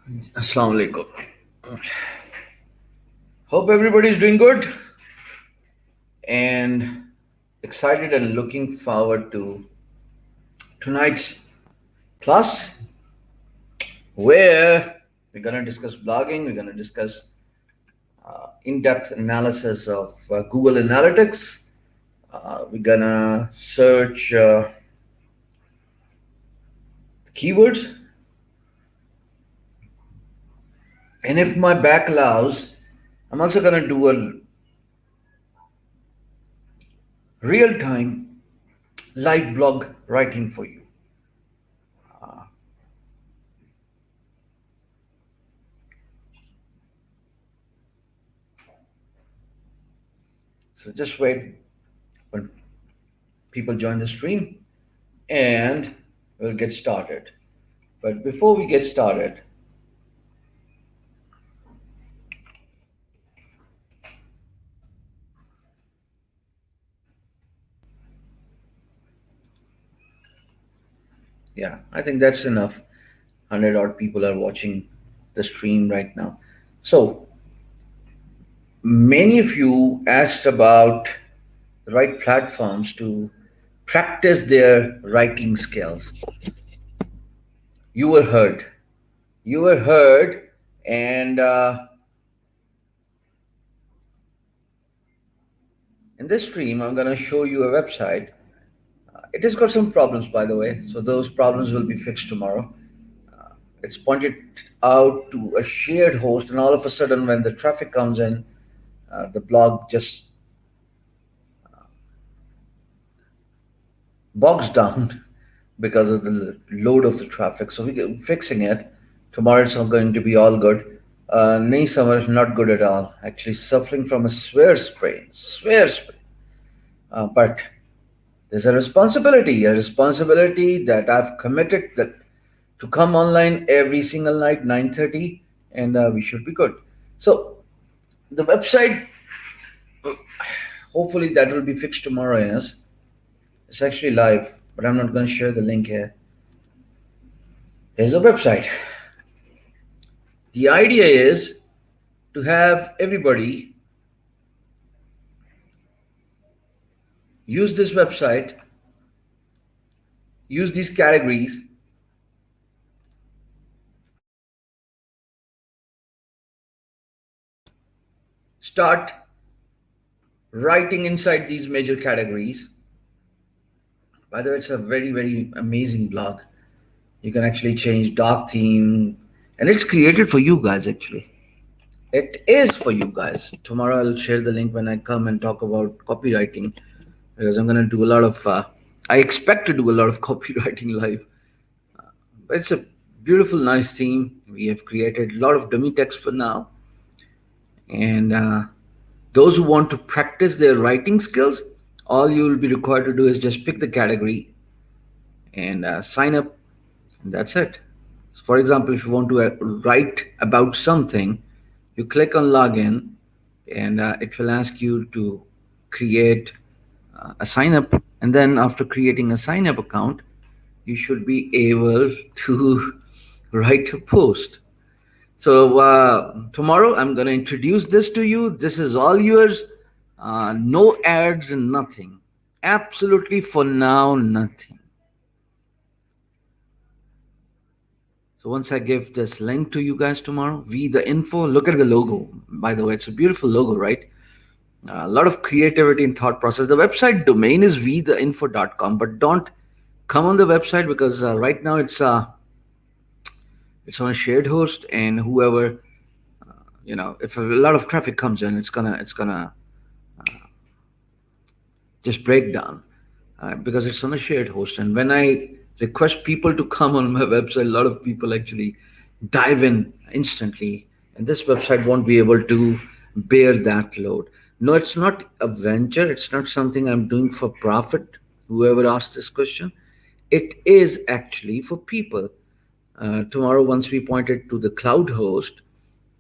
Assalamu alaikum. Hope everybody is doing good and excited and looking forward to tonight's class where we're going to discuss blogging, we're going to discuss in depth analysis of Google Analytics. We're going to search keywords, and if my back allows, I'm also going to do a real time live blog writing for you. Uh, so just wait when people join the stream and we'll get started. But before we get started, yeah, I think that's enough. 100 odd people are watching the stream right now. So, many of you asked about the right platforms to practice their writing skills. You were heard. You were heard, and in this stream, I'm going to show you a website. It has got some problems, by the way, so those problems will be fixed tomorrow. It's pointed out to a shared host, and all of a sudden, when the traffic comes in, the blog just bogs down because of the load of the traffic. So we're fixing it. Tomorrow it's not going to be all good. Nahi summer, not good at all. Actually, suffering from a swear sprain. Swear sprain. But there's a responsibility that I've committed that to come online every single night, 9:30, and we should be good. So the website, hopefully that will be fixed tomorrow. Yes, it's actually live, but I'm not going to share the link here. Here's a website. The idea is to have everybody use this website, use these categories, start writing inside these major categories. By the way, it's a very, very amazing blog. You can actually change dark theme, and it's created for you guys actually. It is for you guys. Tomorrow I'll share the link when I come and talk about copywriting because I'm going to do a lot of, I expect to do a lot of copywriting live. But it's a beautiful, nice theme. We have created a lot of dummy text for now. And those who want to practice their writing skills, all you will be required to do is just pick the category and sign up. And that's it. So for example, if you want to write about something, you click on login and it will ask you to create a sign up. And then after creating a sign up account, you should be able to write a post. So tomorrow I'm going to introduce this to you. This is all yours. No ads and nothing. Absolutely for now, nothing. So once I give this link to you guys tomorrow, the info, look at the logo. By the way, it's a beautiful logo, right? A lot of creativity and thought process. The website domain is vtheinfo.com, but don't come on the website because right now it's on a shared host, and whoever if a lot of traffic comes in, it's gonna just break down because it's on a shared host. And when I request people to come on my website, a lot of people actually dive in instantly, and this website won't be able to bear that load. No, it's not a venture. It's not something I'm doing for profit. Whoever asked this question, it is actually for people. Tomorrow, once we point it to the cloud host,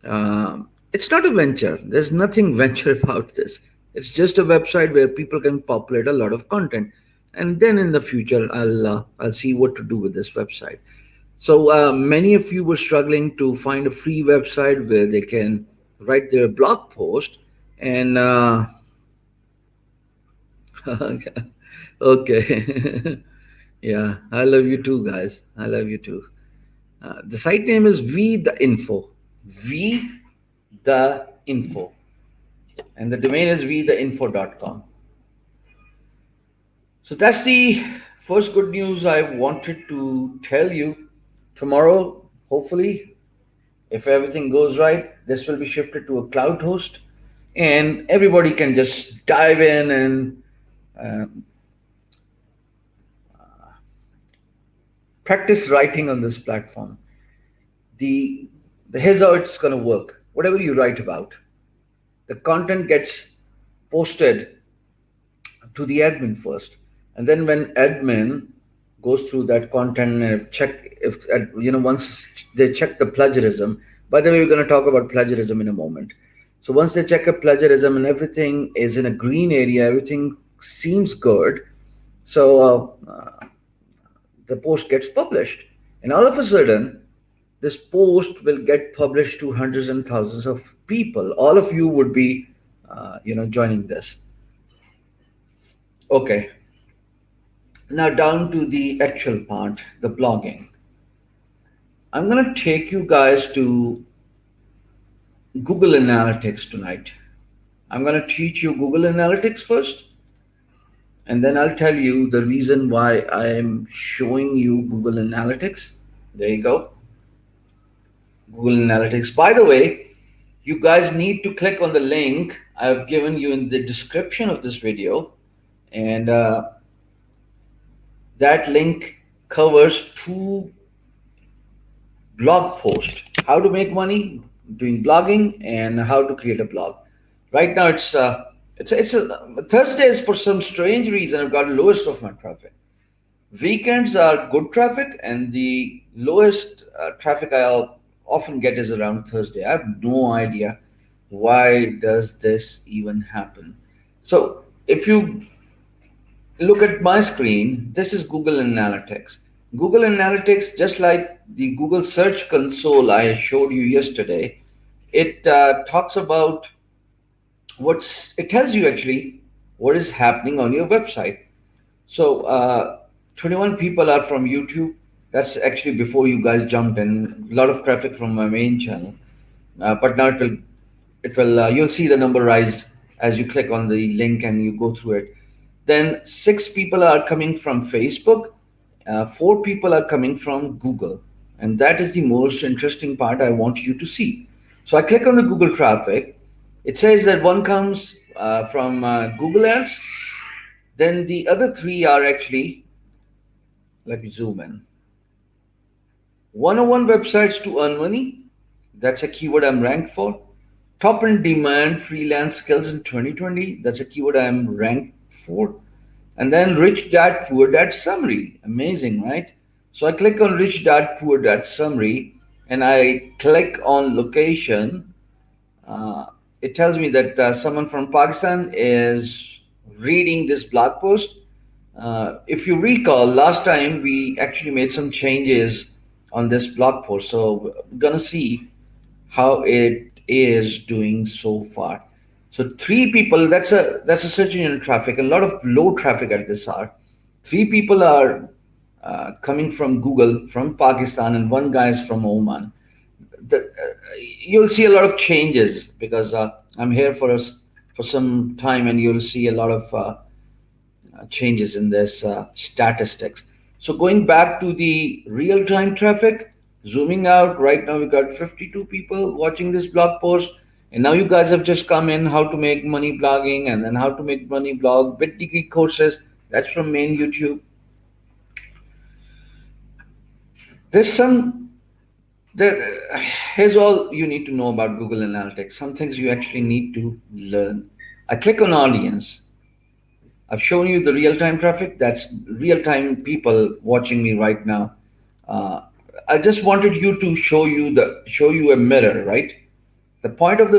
it's not a venture. There's nothing venture about this. It's just a website where people can populate a lot of content, and then in the future, I'll see what to do with this website. So many of you were struggling to find a free website where they can write their blog post. And okay, yeah, I love you too, guys. I love you too. The site name is V the Info. V the Info. And the domain is vtheinfo.com. So that's the first good news I wanted to tell you. Tomorrow, hopefully, if everything goes right, this will be shifted to a cloud host, and everybody can just dive in and uh, practice writing on this platform. The, here's how it's going to work. Whatever you write about, the content gets posted to the admin first, and then when admin goes through that content and check if once they check the plagiarism. By the way, we're going to talk about plagiarism in a moment. So once they check a plagiarism and everything is in a green area, everything seems good. So the post gets published, and all of a sudden this post will get published to hundreds and thousands of people. All of you would be joining this. Okay, now down to the actual part, the blogging. I'm going to take you guys to Google Analytics tonight. I'm going to teach you Google Analytics first, and then I'll tell you the reason why I'm showing you Google Analytics. There you go. Google Analytics. By the way, you guys need to click on the link I've given you in the description of this video, and that link covers two blog posts: how to make money doing blogging and how to create a blog. Right now, it's Thursdays for some strange reason I've got lowest of my traffic. Weekends are good traffic, and the lowest traffic I'll often get is around Thursday. I have no idea why does this even happen. So if you look at my screen, this is Google Analytics. Google Analytics, just like the Google Search Console I showed you yesterday, it talks about it tells you actually what is happening on your website. So 21 people are from YouTube. That's actually before you guys jumped in. A lot of traffic from my main channel. But now you'll see the number rise as you click on the link and you go through it. Then 6 people are coming from Facebook. 4 people are coming from Google. And that is the most interesting part I want you to see. So I click on the Google traffic. It says that one comes from Google Ads. Then the other 3 are actually, let me zoom in. 101 websites to earn money. That's a keyword I'm ranked for. Top in demand freelance skills in 2020. That's a keyword I'm ranked for. And then rich dad, poor dad summary. Amazing, right? So I click on rich dad, poor dad summary, and I click on location. It tells me that someone from Pakistan is reading this blog post. If you recall, last time we actually made some changes on this blog post. So we're gonna see how it is doing so far. So 3 people, that's a search engine traffic, a lot of low traffic at this hour. 3 people are coming from Google from Pakistan, and 1 guy is from Oman. You'll see a lot of changes because I'm here for some time, and you'll see a lot of changes in this statistics. So going back to the real-time traffic, zooming out, right now we've got 52 people watching this blog post. And now you guys have just come in how to make money blogging, and then how to make money blog, bit degree courses. That's from main YouTube. There's some, there, here's all you need to know about Google Analytics. Some things you actually need to learn. I click on audience. I've shown you the real-time traffic. That's real-time people watching me right now. I just wanted you to show you a mirror, right? The point of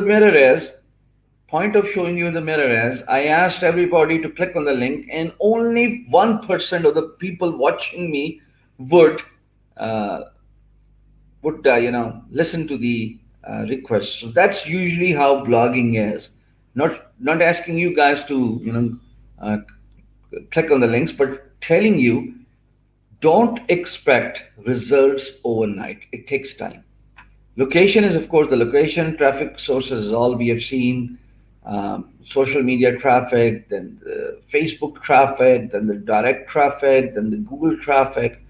showing you the mirror is I asked everybody to click on the link, and only 1% of the people watching me would would listen to the requests. So that's usually how blogging is. Not asking you guys to uh, click on the links, but telling you don't expect results overnight. It takes time. Location is, of course, the location. Traffic sources is all we have seen. Social media traffic, then the Facebook traffic, then the direct traffic, then the Google traffic.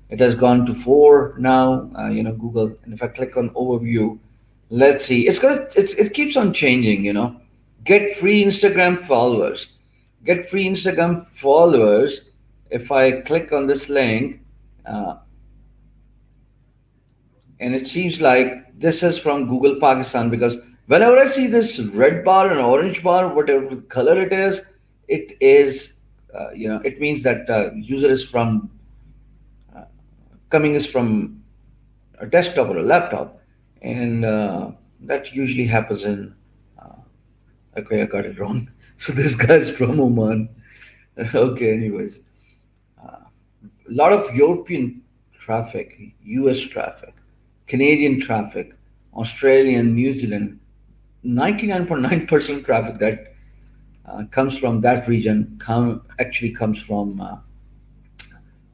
It has gone to four now. Google. And if I click on overview, let's see. It keeps on changing. Get free Instagram followers. Get free Instagram followers. If I click on this link, uh, and it seems like this is from Google Pakistan, because whenever I see this red bar and orange bar, whatever color it is, it means that user is from uh, coming is from a desktop or a laptop, and that usually happens in. Okay, I got it wrong. So this guy's from Oman. Okay, anyways, a lot of European traffic, US traffic, Canadian traffic, Australian, New Zealand, 99.9% traffic that comes from that region actually comes from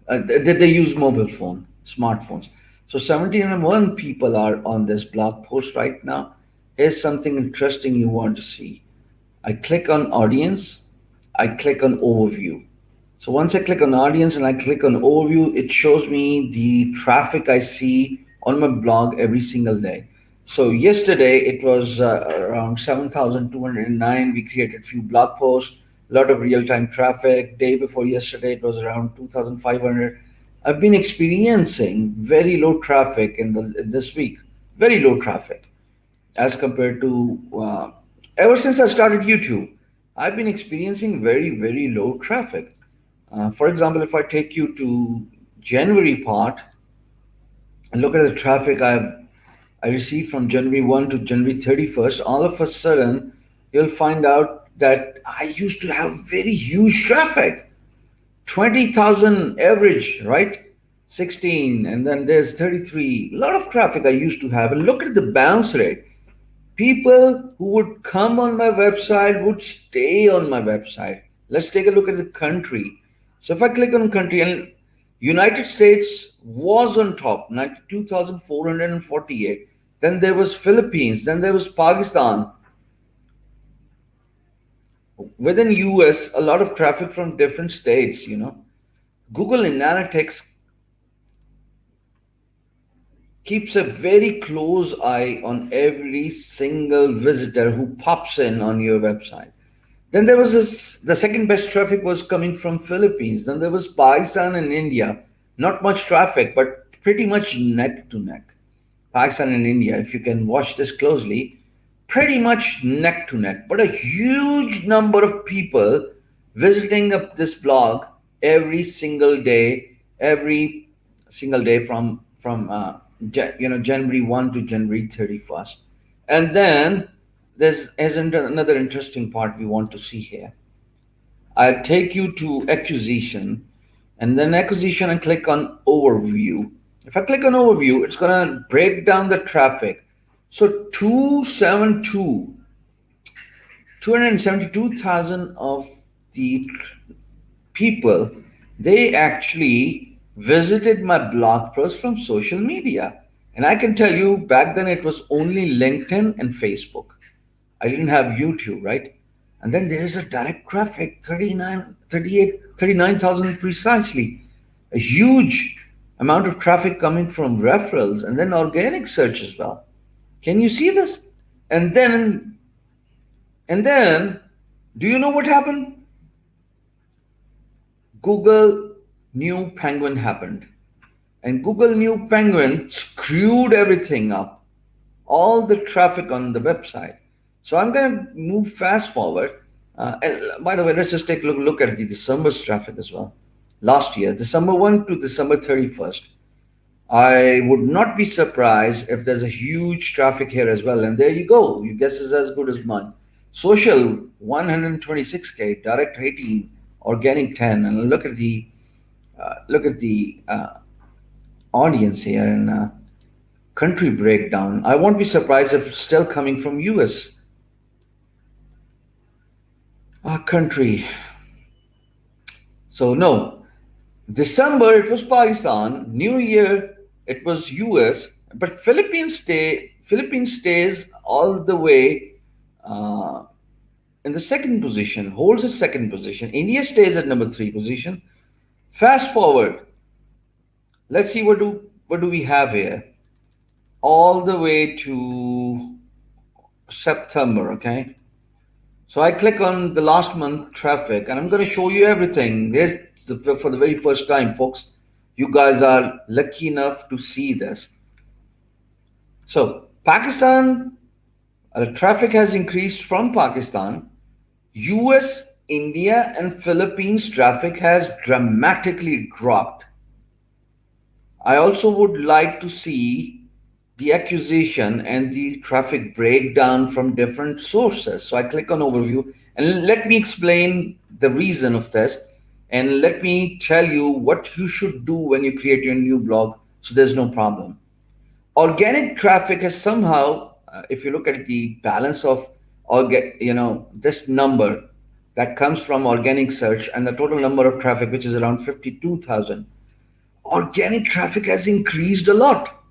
they use mobile phone, smartphones. So 71 people are on this blog post right now. Here's something interesting you want to see. I click on audience, I click on overview. So once I click on audience and I click on overview, it shows me the traffic I see on my blog every single day. So yesterday it was around 7,209. We created a few blog posts, a lot of real-time traffic. Day before yesterday it was around 2,500. I've been experiencing very low traffic this week, very low traffic as compared to ever since I started YouTube. I've been experiencing very, very low traffic. For example, if I take you to January part and look at the traffic I received from January 1 to January 31st, all of a sudden you'll find out that I used to have very huge traffic. 20,000 average, right? 16, and then there's 33. A lot of traffic I used to have. And look at the bounce rate. People who would come on my website would stay on my website. Let's take a look at the country. So if I click on country, and United States was on top, 92,448. Then there was Philippines, then there was Pakistan. Within US, a lot of traffic from different states. Google Analytics keeps a very close eye on every single visitor who pops in on your website. Then there was the second best traffic was coming from Philippines. Then there was Pakistan and India. Not much traffic, but pretty much neck to neck. Pakistan and India, if you can watch this closely, pretty much neck to neck. But a huge number of people visiting this blog every single day from January 1 to January 31st. And then there's another interesting part we want to see here. I'll take you to acquisition, and then acquisition and click on overview. If I click on overview, it's gonna break down the traffic. So 272,000 of the people, they actually visited my blog post from social media. And I can tell you back then it was only LinkedIn and Facebook. I didn't have YouTube, right? And then there is a direct traffic, 39,000 precisely. A huge amount of traffic coming from referrals and then organic search as well. Can you see this? And then do you know what happened? Google New Penguin happened. And Google New Penguin screwed everything up, all the traffic on the website. So I'm going to move fast forward. And by the way, let's just take a look at the December's traffic as well. Last year, December 1 to December 31st. I would not be surprised if there's a huge traffic here as well. And there you go. Your guess is as good as mine. Social 126K, direct 18, organic 10. And look at the audience here, and country breakdown. I won't be surprised if it's still coming from US. Country. So no, December it was Pakistan. New Year it was US. But Philippines stays all the way uh, in the second position, holds the second position. India stays at number three position. Fast forward, let's see what do we have here, all the way to September. Okay, so I click on the last month traffic, and I'm going to show you everything. This for the very first time, folks. You guys are lucky enough to see this. So Pakistan, traffic has increased from Pakistan. US, India, and Philippines traffic has dramatically dropped. I also would like to see the acquisition and the traffic breakdown from different sources. So I click on overview and let me explain the reason of this, and let me tell you what you should do when you create your new blog so there's no problem. Organic traffic has somehow, if you look at the balance of this number that comes from organic search and the total number of traffic, which is around 52,000, organic traffic has increased a lot.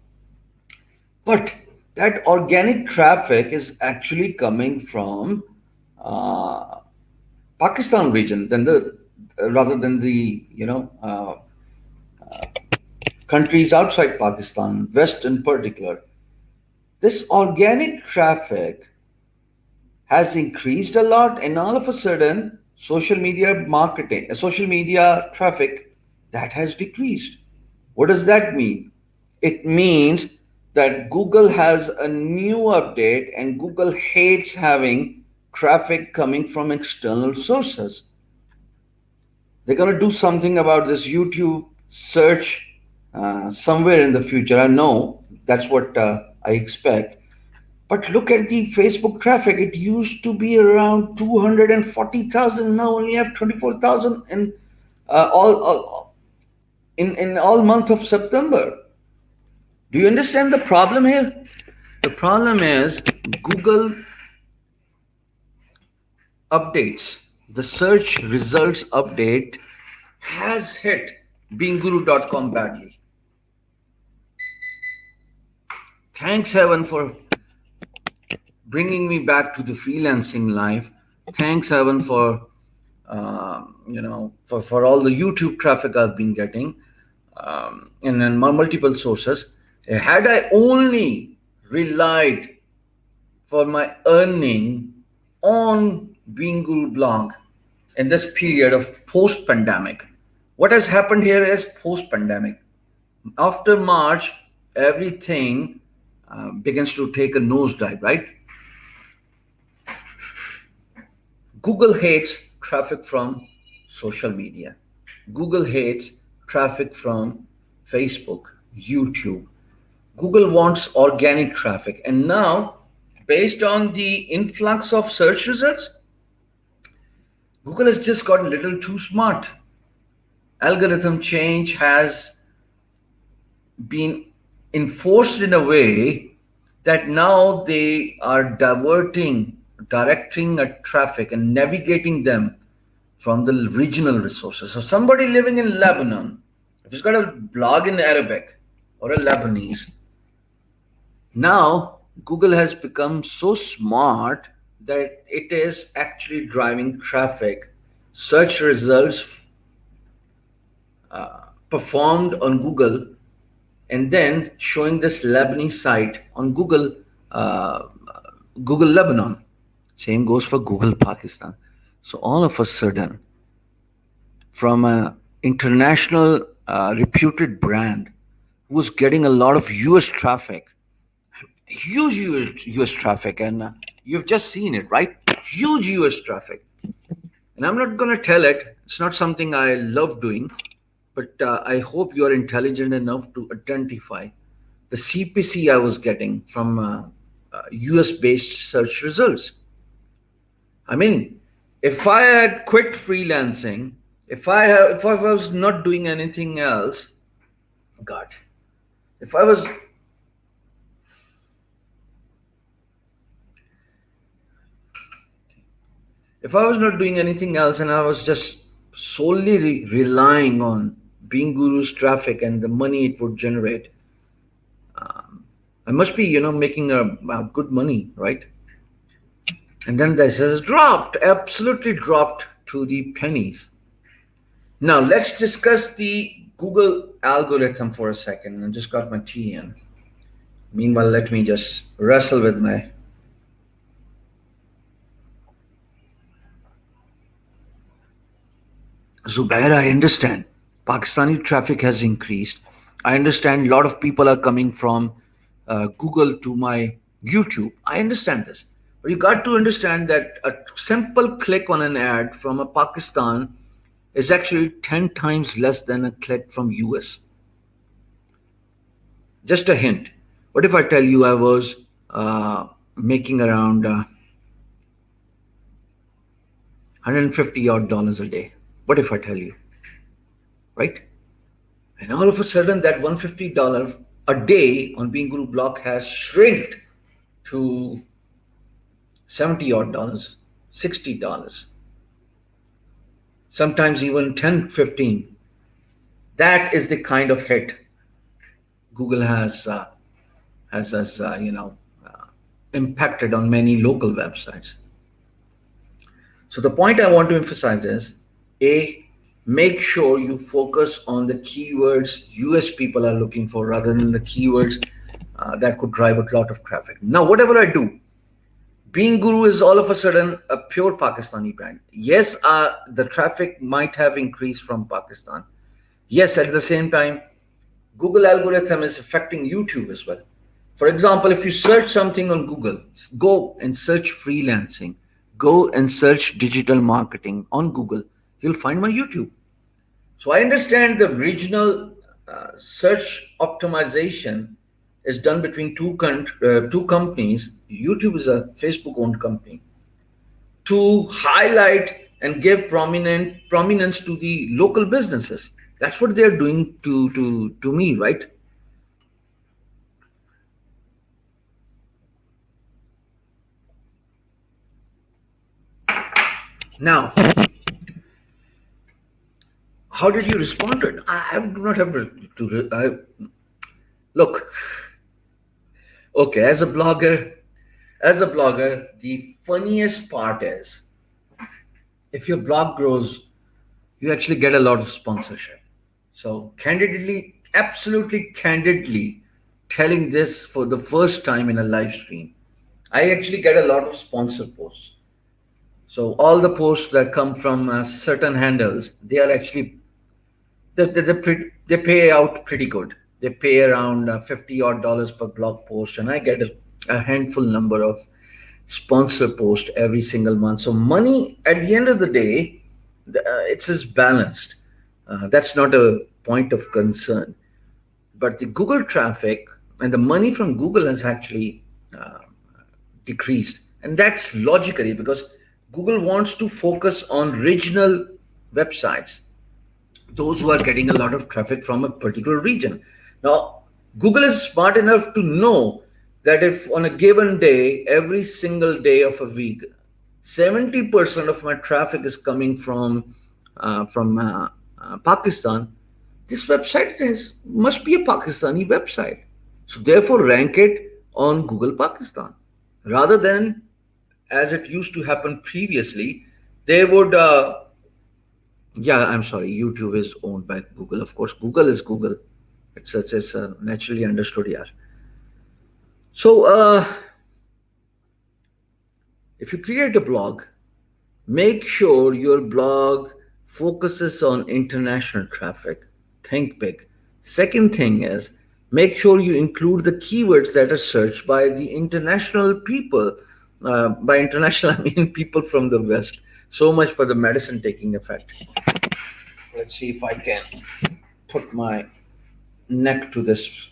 But that organic traffic is actually coming from uh, Pakistan region than the rather than the countries outside Pakistan, West in particular. This organic traffic has increased a lot, and all of a sudden, social media traffic, that has decreased. What does that mean? It means that Google has a new update, and Google hates having traffic coming from external sources. They're going to do something about this YouTube search somewhere in the future. I know that's what I expect. But look at the Facebook traffic. It used to be around 240,000. Now only have 24,000 in all in all month of September. Do you understand the problem here? The problem is Google updates. The search results update has hit beangguru.com badly. Thanks heaven for bringing me back to the freelancing life. Thanks heaven for for all the YouTube traffic I've been getting, and multiple sources. Had I only relied for my earning on Bean Guru blog in this period of post-pandemic, what has happened here is post-pandemic. After March, everything begins to take a nosedive, right? Google hates traffic from social media. Google hates traffic from Facebook, YouTube. Google wants organic traffic. And now, based on the influx of search results, Google has just got a little too smart. Algorithm change has been enforced in a way that now they are directing a traffic and navigating them from the regional resources. So somebody living in Lebanon, if he's got a blog in Arabic or a Lebanese, now Google has become so smart that it is actually driving traffic, search results performed on Google, and then showing this Lebanese site on Google, Google Lebanon. Same goes for Google Pakistan. So all of a sudden, from an international reputed brand who was getting a lot of US traffic, huge US traffic, and you've just seen it, right? Huge US traffic. And I'm not going to tell it. It's not something I love doing, but I hope you're intelligent enough to identify the CPC I was getting from US-based search results. I mean, if I had quit freelancing, if I was not doing anything else, God, if I was If I was not doing anything else and I was just solely relying on Being Guru's traffic and the money it would generate, I must be, making a good money, right? And then this has dropped, absolutely dropped to the pennies. Now let's discuss the Google algorithm for a second. I just got my tea in. Meanwhile, let me just wrestle with my. Zubair, I understand. Pakistani traffic has increased. I understand a lot of people are coming from Google to my YouTube. I understand this. But you got to understand that a simple click on an ad from a Pakistan is actually 10 times less than a click from US. Just a hint. What if I tell you I was making around $150 a day? What if I tell you? Right? And all of a sudden that $150 a day on Being Guru Block has shrinked to $70 $60, sometimes even 10, 15. That is the kind of hit Google has impacted on many local websites. So the point I want to emphasize is, A, make sure you focus on the keywords US people are looking for rather than the keywords that could drive a lot of traffic. Now, whatever I do, Being Guru is all of a sudden a pure Pakistani brand. Yes, the traffic might have increased from Pakistan. Yes, at the same time, Google algorithm is affecting YouTube as well. For example, if you search something on Google, go and search freelancing, go and search digital marketing on Google, you'll find my YouTube. So I understand the regional search optimization is done between two companies. YouTube is a Facebook-owned company to highlight and give prominence to the local businesses. That's what they're doing to me, right? Now, how did you respond to it? I do not have to. Look, okay, as a blogger, the funniest part is if your blog grows, you actually get a lot of sponsorship. So, candidly, absolutely candidly, telling this for the first time in a live stream, I actually get a lot of sponsor posts. So all the posts that come from certain handles, they are actually they pay out pretty good. They pay around $50 per blog post, and I get a handful number of sponsor posts every single month. So money at the end of the day, it's just balanced. That's not a point of concern. But the Google traffic and the money from Google has actually decreased, and that's logically because Google wants to focus on regional websites, those who are getting a lot of traffic from a particular region. Now, Google is smart enough to know that if on a given day, every single day of a week, 70% of my traffic is coming from Pakistan, this website must be a Pakistani website. So therefore, rank it on Google Pakistan rather than as it used to happen previously. They would yeah, I'm sorry, YouTube is owned by Google. Of course, Google is Google. It's naturally understood here. So if you create a blog, make sure your blog focuses on international traffic. Think big. Second thing is, make sure you include the keywords that are searched by the international people. By international, I mean people from the West. So much for the medicine taking effect. Let's see if I can put my neck to this.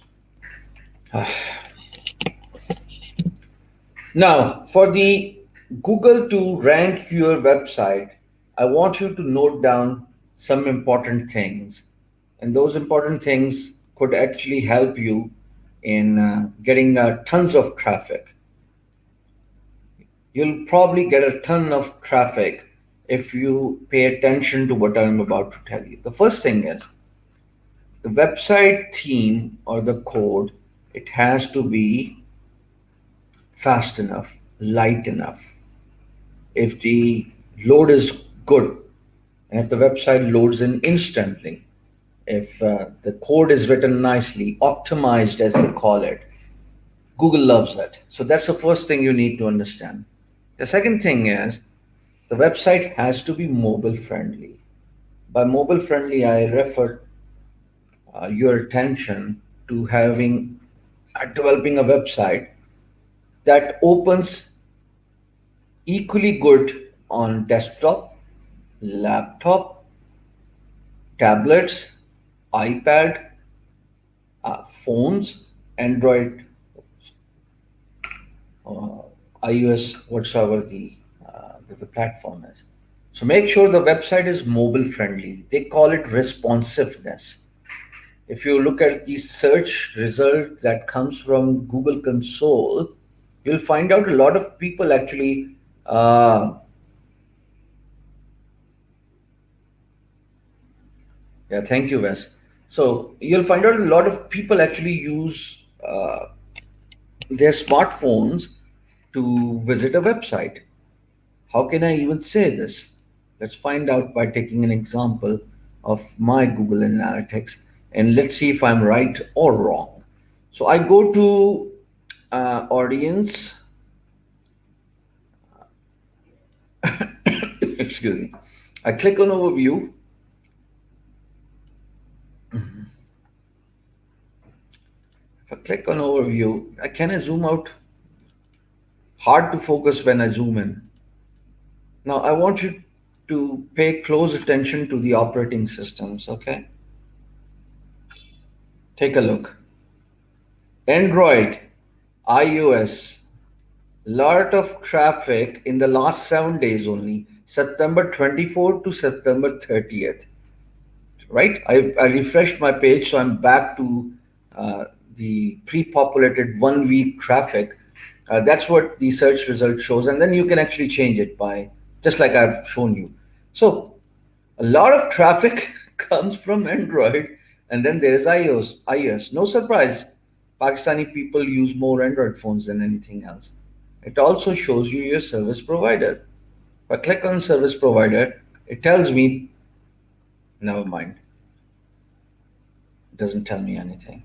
Now, for the Google to rank your website, I want you to note down some important things. And those important things could actually help you in getting tons of traffic. You'll probably get a ton of traffic if you pay attention to what I'm about to tell you. The first thing is the website theme or the code, it has to be fast enough, light enough. If the load is good, and if the website loads in instantly, if the code is written nicely, optimized as they call it, Google loves it. So that's the first thing you need to understand. The second thing is the website has to be mobile friendly. By mobile friendly, I refer your attention to having developing a website that opens equally good on desktop, laptop, tablets, iPad, phones, Android, uh, iOS, whatsoever the platform is. So make sure the website is mobile friendly. They call it responsiveness. If you look at the search result that comes from Google Console, you'll find out a lot of people actually. Yeah, thank you, Wes. So you'll find out a lot of people actually use their smartphones to visit a website. How can I even say this? Let's find out by taking an example of my Google Analytics and let's see if I'm right or wrong. So I go to audience, excuse me. I click on overview. If I click on overview, can I zoom out? Hard to focus when I zoom in. Now I want you to pay close attention to the operating systems, okay? Take a look. Android, iOS, lot of traffic in the last 7 days only, September 24th to September 30th, right? I refreshed my page, so I'm back to uh, the pre-populated 1 week traffic. That's what the search result shows, and then you can actually change it by just like I've shown you. So a lot of traffic comes from Android, and then there is iOS. iOS. No surprise, Pakistani people use more Android phones than anything else. It also shows you your service provider. If I click on service provider, it tells me, never mind, it doesn't tell me anything.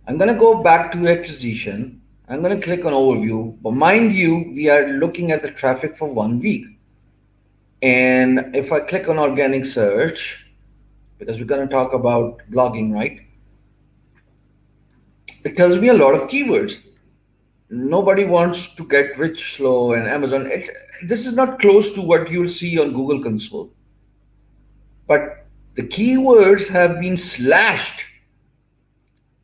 I'm going to go back to acquisition. I'm going to click on overview. But mind you, we are looking at the traffic for 1 week. And if I click on organic search, because we're going to talk about blogging, right? It tells me a lot of keywords. Nobody wants to get rich slow and Amazon. This is not close to what you'll see on Google Console. But the keywords have been slashed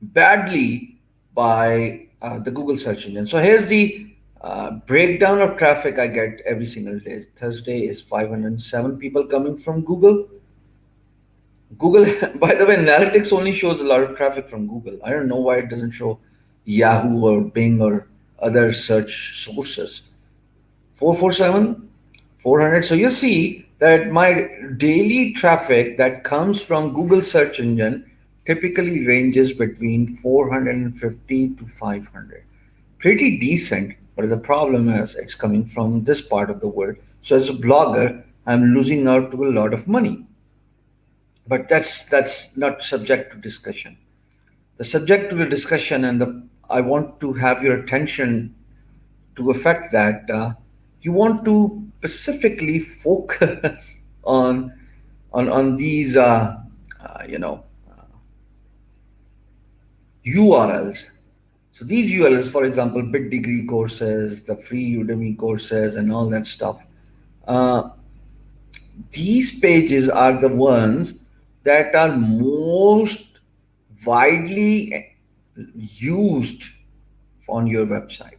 badly by the Google search engine. So here's the breakdown of traffic I get every single day. Thursday is 507 people coming from Google. Google, by the way, Analytics only shows a lot of traffic from Google. I don't know why it doesn't show Yahoo or Bing or other search sources. 447, 400. So you see that my daily traffic that comes from Google search engine typically ranges between 450 to 500. Pretty decent, but the problem is it's coming from this part of the world. So as a blogger, I'm losing out to a lot of money. But that's not subject to discussion. The subject to the discussion and the I want to have your attention to affect that you want to specifically focus on these you know URLs. So these URLs, for example, Bit Degree courses, the free Udemy courses, and all that stuff. Uh, these pages are the ones that are most widely used on your website.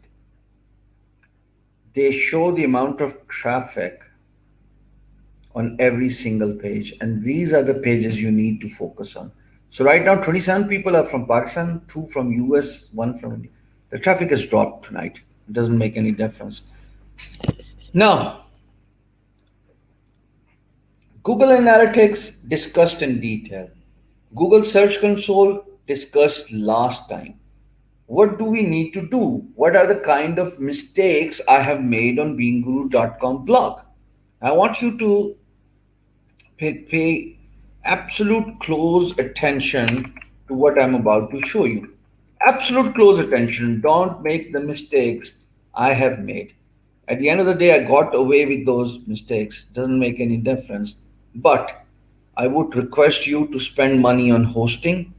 They show the amount of traffic on every single page, and these are the pages you need to focus on. So right now 27 people are from Pakistan, 2 from US, 1 from India. The traffic has dropped tonight. It doesn't make any difference. Now Google Analytics discussed in detail. Google Search Console discussed last time. What do we need to do? What are the kind of mistakes I have made on beangguru.com blog? I want you to pay absolute close attention to what I'm about to show you. Absolute close attention. Don't make the mistakes I have made. At the end of the day, I got away with those mistakes. Doesn't make any difference. But I would request you to spend money on hosting.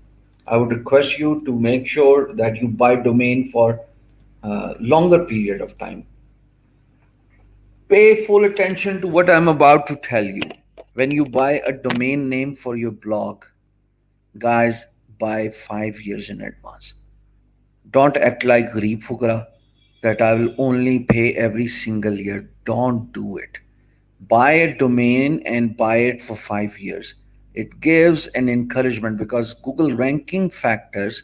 I would request you to make sure that you buy domain for a longer period of time. Pay full attention to what I'm about to tell you. When you buy a domain name for your blog, guys, buy 5 years in advance. Don't act like Gharib Fukara that I will only pay every single year. Don't do it. Buy a domain and buy it for 5 years. It gives an encouragement because Google ranking factors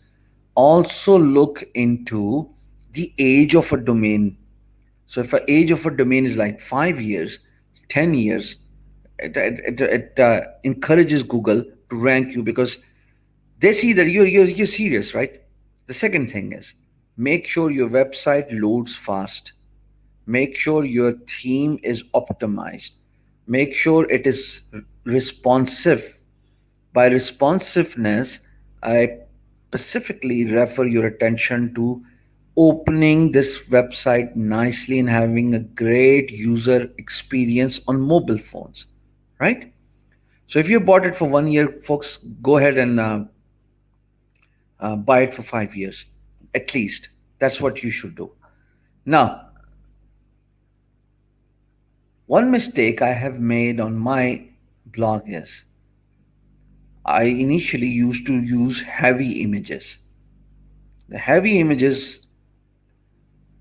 also look into the age of a domain. So if the age of a domain is like 5 years, 10 years, it encourages Google to rank you because they see that you're serious, right? The second thing is make sure your website loads fast. Make sure your theme is optimized. Make sure it is responsive. By responsiveness, I specifically refer your attention to opening this website nicely and having a great user experience on mobile phones, right? So if you bought it for 1 year, folks, go ahead and buy it for 5 years at least. That's what you should do. Now, one mistake I have made on my blog is I initially used to use heavy images. The heavy images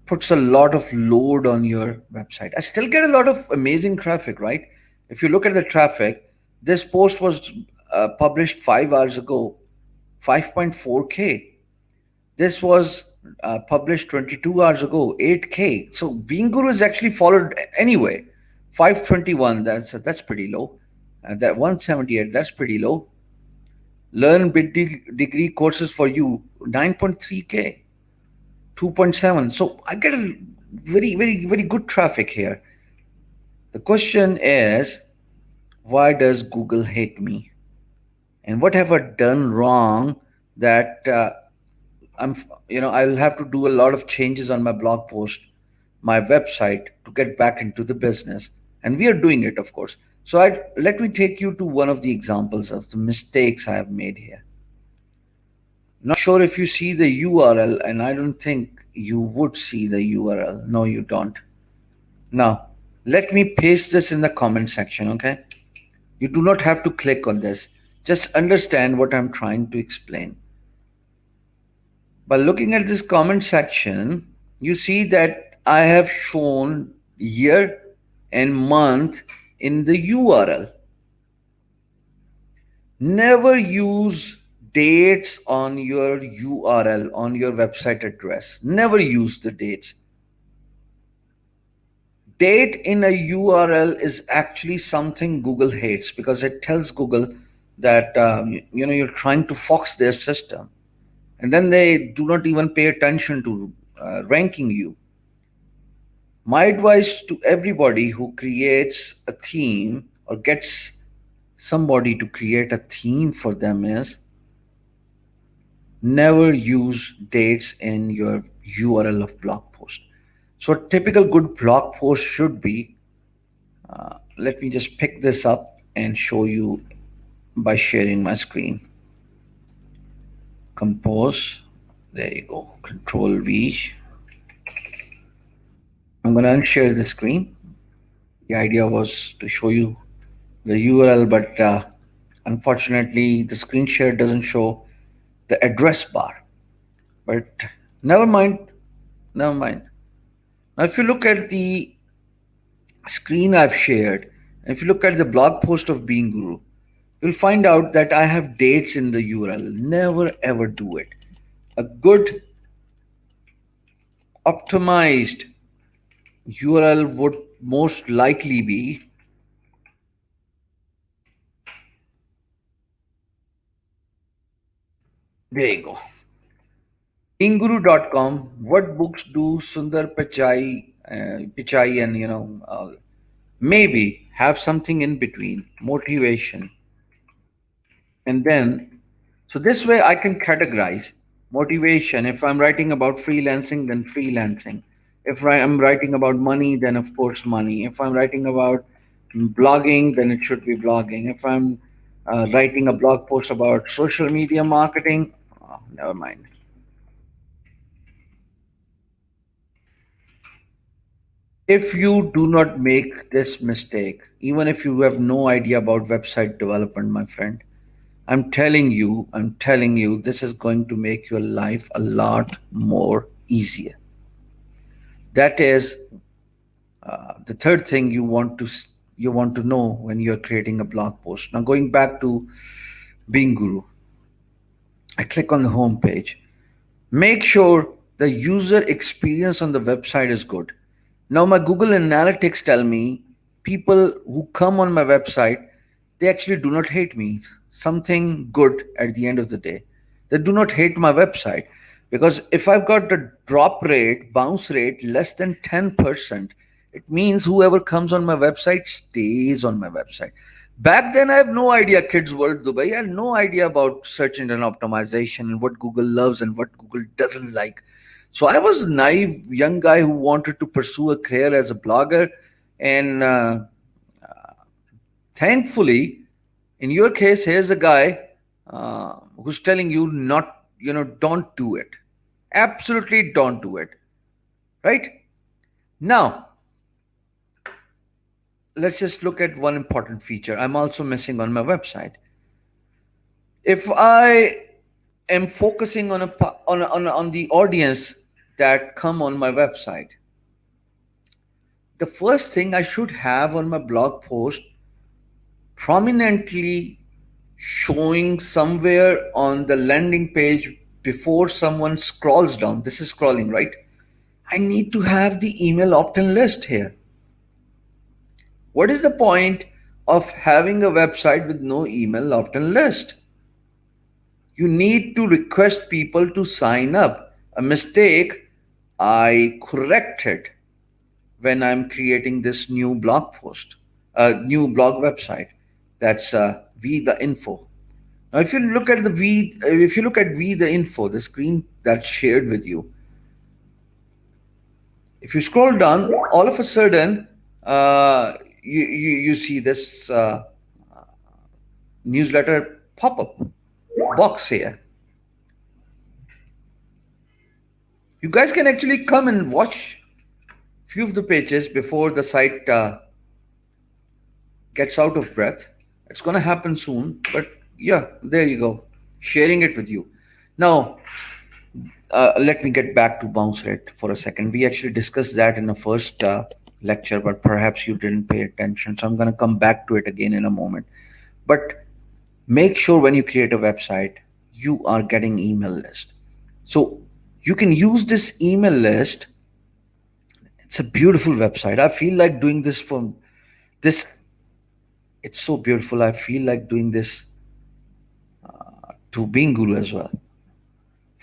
puts a lot of load on your website. I still get a lot of amazing traffic, right? If you look at the traffic, this post was published 5 hours ago, 5.4K. This was published 22 hours ago, 8K. So Bean Guru is actually followed anyway. 521, that's pretty low. That 178, that's pretty low. Learn bit degree courses for you, 9.3K, 2.7. So I get a very good traffic here. The question is, why does Google hate me? And what have I done wrong that I'm, I'll have to do a lot of changes on my blog post, my website to get back into the business. And we are doing it, of course. So let me take you to one of the examples of the mistakes I have made here. Not sure if you see the URL, and I don't think you would see the URL. No, you don't. Now, let me paste this in the comment section, okay? You do not have to click on this. Just understand what I'm trying to explain. By looking at this comment section, you see that I have shown year and month in the URL. Never use dates on your URL, on your website address. Never use the dates. Date in a URL is actually something Google hates because it tells Google that you're trying to fox their system, and then they do not even pay attention to ranking you. My advice to everybody who creates a theme or gets somebody to create a theme for them is never use dates in your URL of blog post. So a typical good blog post should be, let me just pick this up and show you by sharing my screen. Compose, there you go, Control V. I'm going to unshare the screen. The idea was to show you the URL, but unfortunately the screen share doesn't show the address bar. But never mind, never mind. Now if you look at the screen I've shared, and if you look at the blog post of Bean Guru, you'll find out that I have dates in the URL. Never ever do it. A good optimized URL would most likely be There you go. Inguru.com. What books do Sundar Pichai and maybe have something in between motivation, and then so this way I can categorize motivation. If I'm writing about freelancing, then freelancing. If I'm writing about money, then of course money. If I'm writing about blogging, then it should be blogging. If I'm writing a blog post about social media marketing, oh, never mind. If you do not make this mistake, even if you have no idea about website development, my friend, I'm telling you, this is going to make your life a lot more easier. That is the third thing you want to know when you're creating a blog post. Now, going back to Being Guru, I click on the home page. Make sure the user experience on the website is good. Now, my Google Analytics tell me people who come on my website, they actually do not hate me. Something good at the end of the day. They do not hate my website because if I've got the drop rate, bounce rate less than 10%, it means whoever comes on my website stays on my website. Back then, I have no idea, Kids World Dubai. I had no idea about search engine optimization and what Google loves and what Google doesn't like. So I was a naive young guy who wanted to pursue a career as a blogger. And thankfully, in your case, here's a guy who's telling you not, don't do it. Absolutely don't do it. Right? Now, let's just look at one important feature I'm also missing on my website. If I am focusing on on the audience that come on my website, the first thing I should have on my blog post prominently showing somewhere on the landing page before someone scrolls down. This is scrolling, right? I need to have the email opt-in list here. What is the point of having a website with no email opt-in list? You need to request people to sign up. A mistake I corrected when I'm creating this new blog post, a new blog website. That's V the info. Now, if you look at if you look at V the info, the screen that's shared with you, if you scroll down, all of a sudden, you see this newsletter pop-up box here. You guys can actually come and watch few of the pages before the site gets out of breath. It's going to happen soon, but yeah, there you go. Sharing it with you. Now, let me get back to bounce rate for a second. We actually discussed that in the first lecture, but perhaps you didn't pay attention. So I'm going to come back to it again in a moment. But make sure when you create a website, you are getting email list. So you can use this email list. It's a beautiful website. I feel like doing this for this. It's so beautiful. I feel like doing this to Being Guru as well.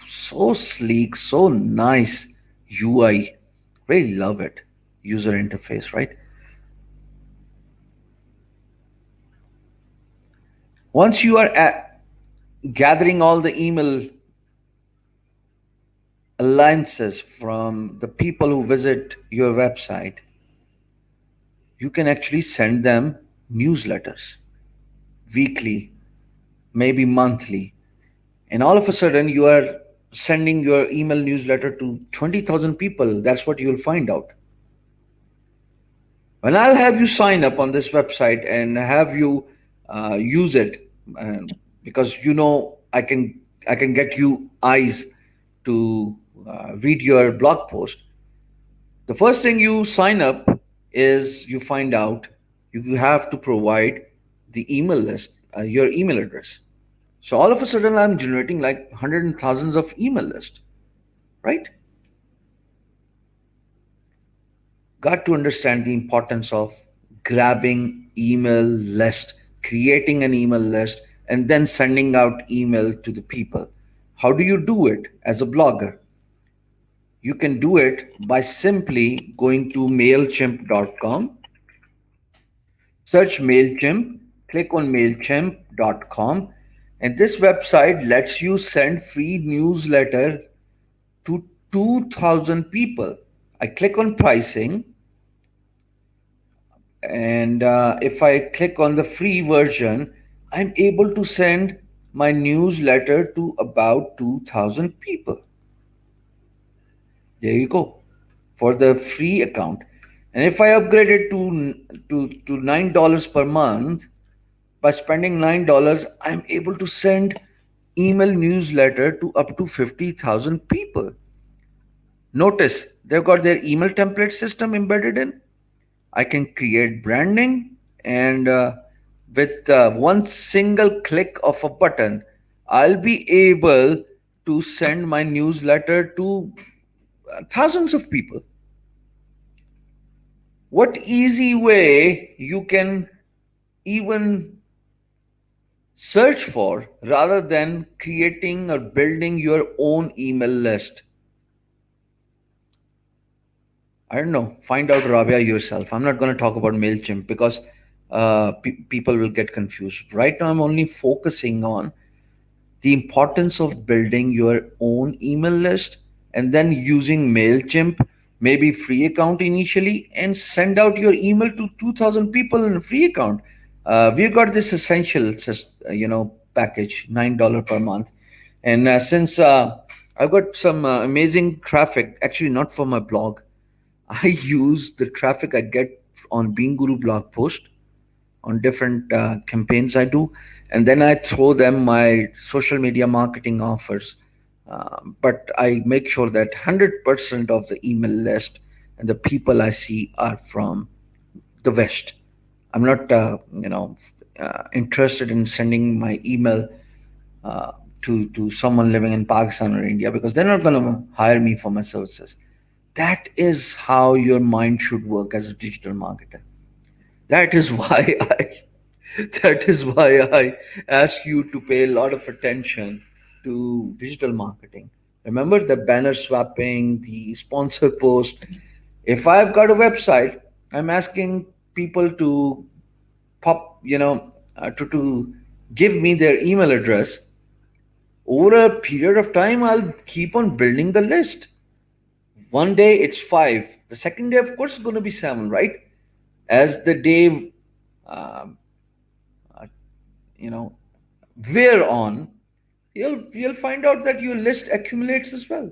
So sleek, so nice UI. Really love it. User interface, right? Once you are gathering all the email alliances from the people who visit your website, you can actually send them newsletters weekly, maybe monthly. And all of a sudden, you are sending your email newsletter to 20,000 people. That's what you'll find out. When I'll have you sign up on this website and have you use it, because I can get you eyes to read your blog post. The first thing you sign up is you find out you have to provide the email list, your email address. So all of a sudden, I'm generating like hundreds and thousands of email list, right? Got to understand the importance of grabbing email list, creating an email list, and then sending out email to the people. How do you do it as a blogger? You can do it by simply going to MailChimp.com, search MailChimp, click on MailChimp.com, and this website lets you send free newsletter to 2,000 people. I click on pricing, and if I click on the free version, I'm able to send my newsletter to about 2,000 people. There you go, for the free account. And if I upgrade it to $9 per month, by spending $9, I'm able to send email newsletter to up to 50,000 people. Notice they've got their email template system embedded in. I can create branding, and with one single click of a button, I'll be able to send my newsletter to thousands of people. What easy way you can even search for rather than creating or building your own email list? I don't know. Find out, Rabia, yourself. I'm not going to talk about MailChimp because people will get confused. Right now, I'm only focusing on the importance of building your own email list and then using MailChimp, maybe free account initially, and send out your email to 2,000 people in a free account. We've got this essential, package, $9 per month. And since I've got some amazing traffic, actually not for my blog, I use the traffic I get on Bean Guru blog post on different campaigns I do, and then I throw them my social media marketing offers. But I make sure that 100% of the email list and the people I see are from the West. I'm not, interested in sending my email uh, to someone living in Pakistan or India because they're not going to hire me for my services. That is how your mind should work as a digital marketer. That is why I ask you to pay a lot of attention to digital marketing. Remember the banner swapping, the sponsor post. If I've got a website, I'm asking people to to give me their email address. Over a period of time, I'll keep on building the list. One day it's five. The second day, of course, is going to be seven, right? As the day um, uh, you know wear on, you'll find out that your list accumulates as well.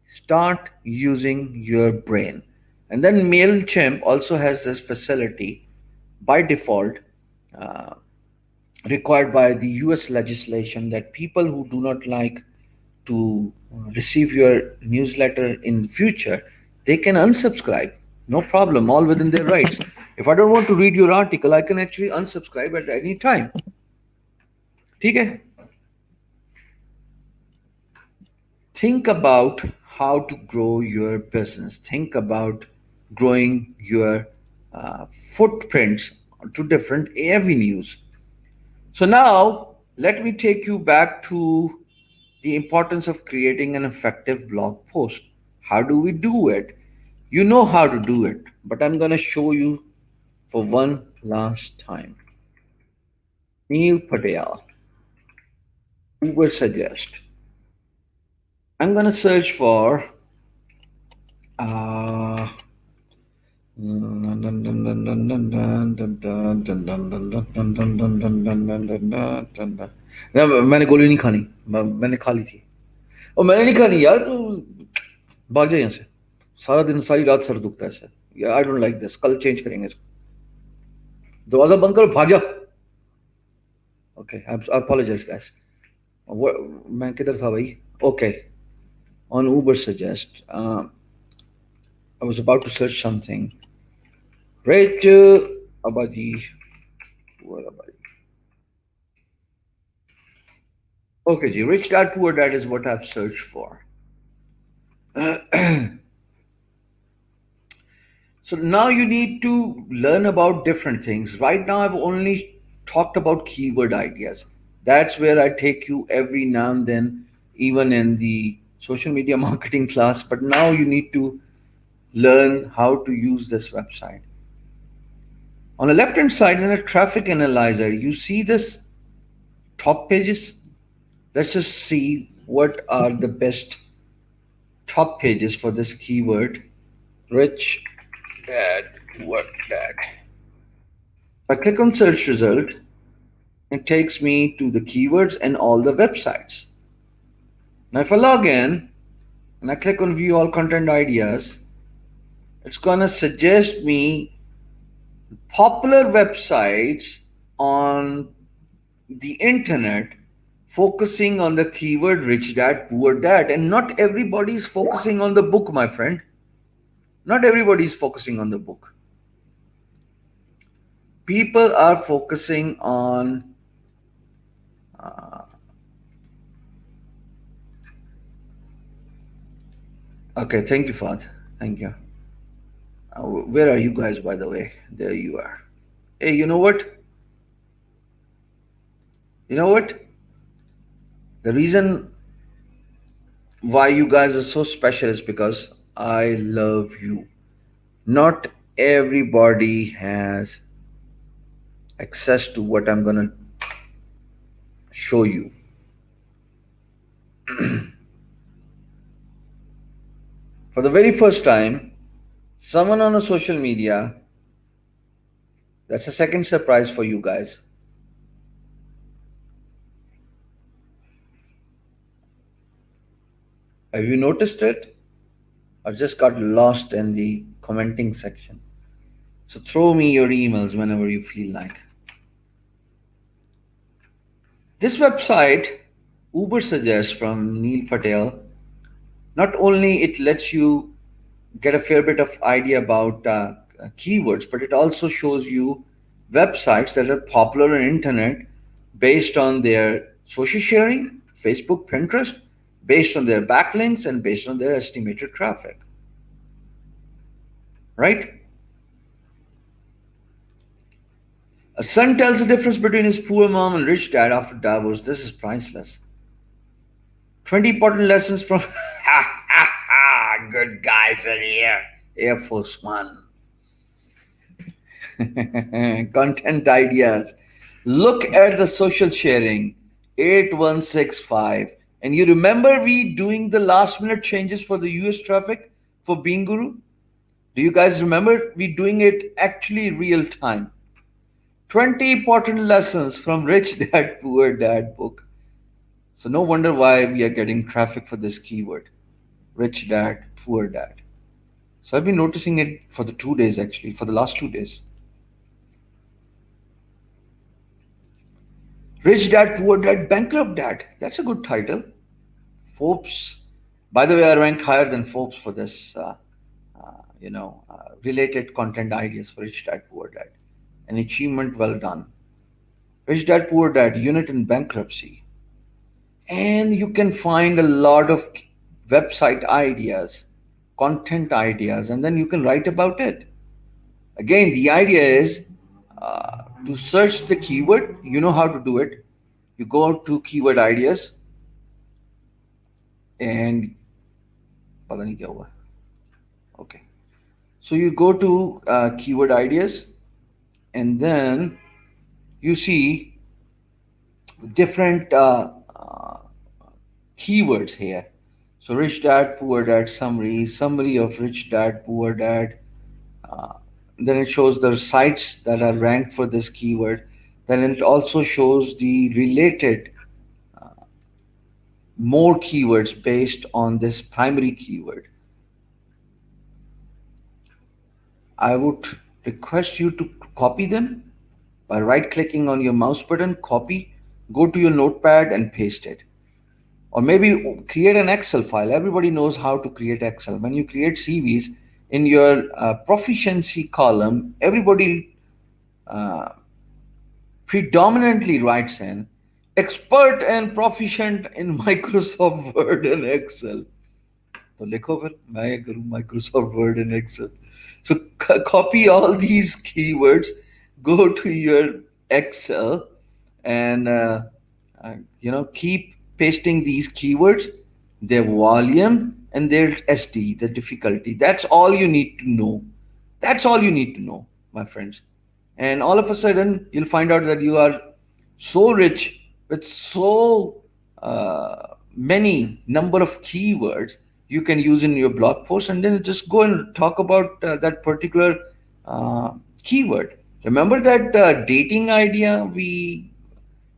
Start using your brain. And then MailChimp also has this facility by default, uh, required by the US legislation, that people who do not like to receive your newsletter in future, they can unsubscribe. No problem, all within their rights. If I don't want to read your article, I can actually unsubscribe at any time. ठीक है? Think about how to grow your business. Think about growing your footprints to different avenues. So now let me take you back to the importance of creating an effective blog post. How do we do it? You know how to do it, but I'm going to show you for one last time. Neil Patel, Uber suggest. I'm going to search for uh, मैंने गोली नहीं खानी, मैंने खा ली थी। और मैंने नहीं खानी यार, तो भाग जाए यहाँ से। सारा दिन सारी रात सर दुखता है इससे। आई डोंट लाइक दिस, कल चेंज करेंगे इसको। दरवाजा बंद करो, भाग जा। ओके, आई अपोलोजाइज गाइस। मैं किधर था भाई? Okay, on Uber suggest. I was about to search something. Rachel Abadi. What Abadi? Okay, Ji. Rich Dad Poor Dad is what I've searched for. So now you need to learn about different things. Right now, I've only talked about keyword ideas. That's where I take you every now and then, even in the social media marketing class. But now you need to learn how to use this website. On the left hand side, in a traffic analyzer, you see this top pages. Let's just see what are the best top pages for this keyword. Rich dad, what dad? If I click on search result, it takes me to the keywords and all the websites. Now, if I log in and I click on view all content ideas, it's gonna suggest me popular websites on the internet focusing on the keyword rich dad, poor dad. And not everybody is focusing on the book, my friend. Not everybody is focusing on the book. People are focusing on okay, thank you, Fad. Thank you. Where are you guys, by the way? There you are. Hey, you know what? You know what? The reason why you guys are so special is because I love you. Not everybody has access to what I'm going to show you. For the very first time, someone on a social media, that's a second surprise for you guys. Have you noticed it? Or just got lost in the commenting section? So throw me your emails whenever you feel like. This website, Uber Suggest from Neil Patel, not only it lets you get a fair bit of idea about keywords, but it also shows you websites that are popular on internet based on their social sharing, Facebook, Pinterest, based on their backlinks and based on their estimated traffic. Right? A son tells the difference between his poor mom and rich dad after divorce. This is priceless. 20 important lessons from good guys in here. Air Force One. Content ideas. Look at the social sharing 8165. And you remember we doing the last minute changes for the US traffic for Bean Guru? Do you guys remember we doing it actually real time? 20 important lessons from Rich Dad Poor Dad book. So no wonder why we are getting traffic for this keyword. Rich dad, poor dad. So I've been noticing it for the 2 days actually, for the last 2 days. Rich dad, poor dad, bankrupt dad. That's a good title. Forbes. By the way, I rank higher than Forbes for this, related content ideas for Rich Dad, Poor Dad. An achievement well done. Rich Dad, Poor Dad, unit in bankruptcy. And you can find a lot of website ideas, content ideas, and then you can write about it. Again, the idea is to search the keyword. You know how to do it. You go to keyword ideas and okay. So you go to keyword ideas and then you see different keywords here. So rich dad, poor dad, summary of rich dad, poor dad. Then it shows the sites that are ranked for this keyword. Then it also shows the related more keywords based on this primary keyword. I would request you to copy them by right clicking on your mouse button, copy, go to your notepad and paste it. Or maybe create an Excel file. Everybody knows how to create Excel. When you create CVs in your proficiency column, everybody predominantly writes in expert and proficient in Microsoft Word and Excel. तो लिखो फिर मैं करूँ Microsoft Word and Excel. So copy all these keywords, go to your Excel and Keep pasting these keywords, their volume and their SD, the difficulty. That's all you need to know. That's all you need to know, my friends. And all of a sudden, you'll find out that you are so rich with so many number of keywords you can use in your blog post, and then just go and talk about that particular uh, keyword. Remember that dating idea we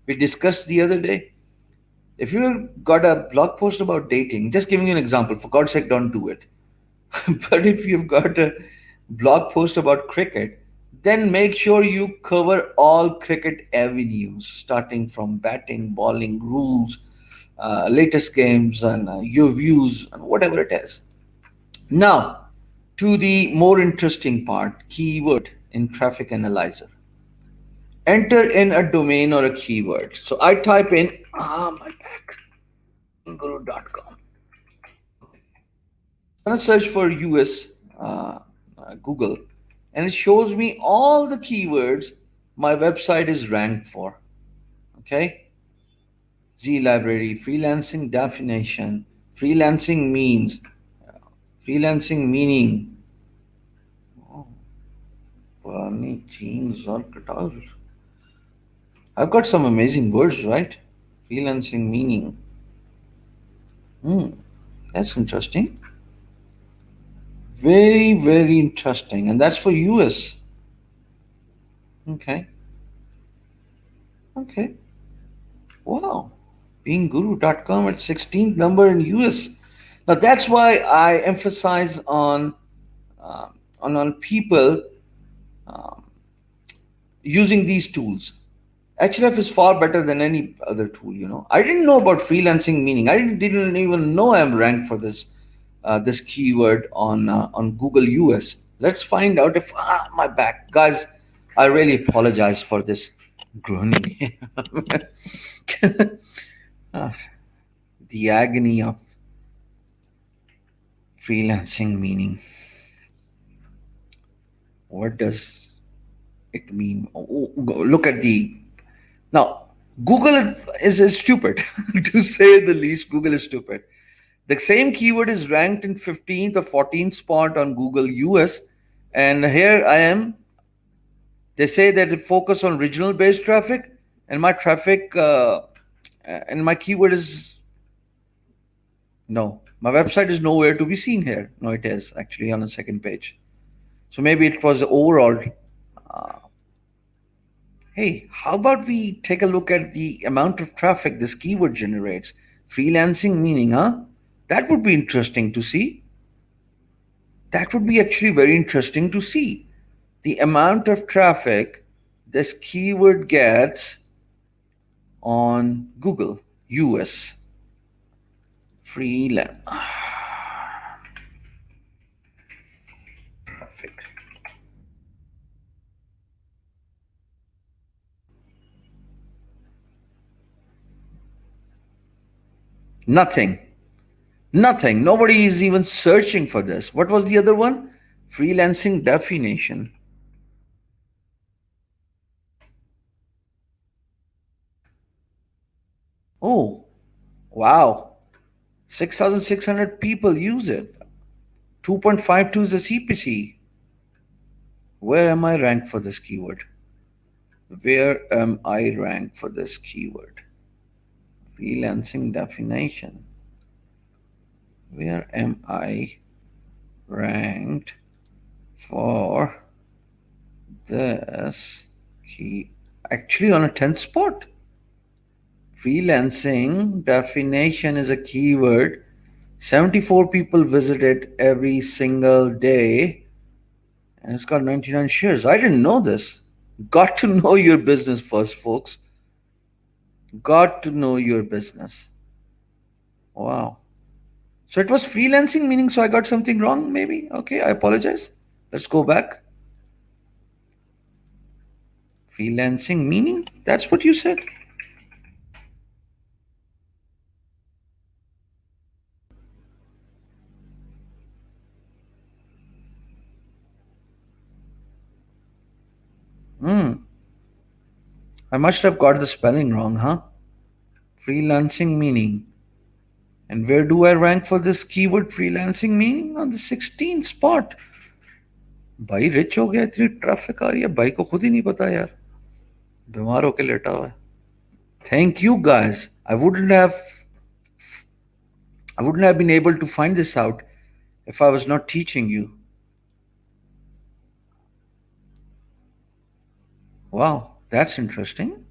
discussed the other day? If you got a blog post about dating, just giving you an example, for God's sake, don't do it. But if you've got a blog post about cricket, then make sure you cover all cricket avenues, starting from batting, bowling, rules, latest games, and your views, and whatever it is. Now, to the more interesting part, keyword in Traffic Analyzer. Enter in a domain or a keyword. So I type in, my back, guru.com. When I search for US Google, and it shows me all the keywords my website is ranked for. Okay, Z library, freelancing definition, freelancing means, freelancing meaning. Oh, पुरानी jeans और guitars. I've got some amazing words, right? Freelancing meaning. Hmm, that's interesting. Very, very interesting. And that's for US. Okay. Okay. Wow. Beangguru.com at 16th number in US. Now that's why I emphasize on people um, using these tools. Href is far better than any other tool. I didn't know about freelancing meaning. I didn't even know I'm ranked for this keyword on Google US. Let's find out if my back, guys. I really apologize for this groaning. Ah, the agony of freelancing meaning. What does it mean? Look at the now. Google is stupid, to say the least. Google is stupid. The same keyword is ranked in 15th or 14th spot on Google US, and here I am. They say that it focus on regional based traffic, and my traffic and my keyword is no. My website is nowhere to be seen here. No, it is actually on the second page. So maybe it was the overall. Uh, hey, how about we take a look at the amount of traffic this keyword generates? Freelancing meaning, huh? That would be interesting to see. That would be actually very interesting to see. The amount of traffic this keyword gets on Google US. Freelance traffic. Nothing. Nothing. Nobody is even searching for this. What was the other one? Freelancing definition. Oh, wow. 6,600 people use it. 2.52 is the CPC. Where am I ranked for this keyword? Where am I ranked for this keyword? Freelancing definition. Where am I ranked for this key? Actually, on a 10th spot. Freelancing definition is a keyword. 74 people visit it every single day, and it's got 99 shares. I didn't know this. Got to know your business first, folks. Got to know your business. Wow. So it was freelancing meaning, so I got something wrong, maybe? Okay, I apologize. Let's go back. Freelancing meaning? That's what you said? Hmm. I must have got the spelling wrong, huh? freelancing meaning. And where do I rank for this keyword freelancing meaning? On the 16th spot. भाई rich हो गया, इतनी traffic आ रही है, भाई को खुद ही नहीं पता यार, बीमार होके लेटा हुआ है. Thank you guys. I wouldn't have been able to find this out if I was not teaching you. Wow, that's interesting.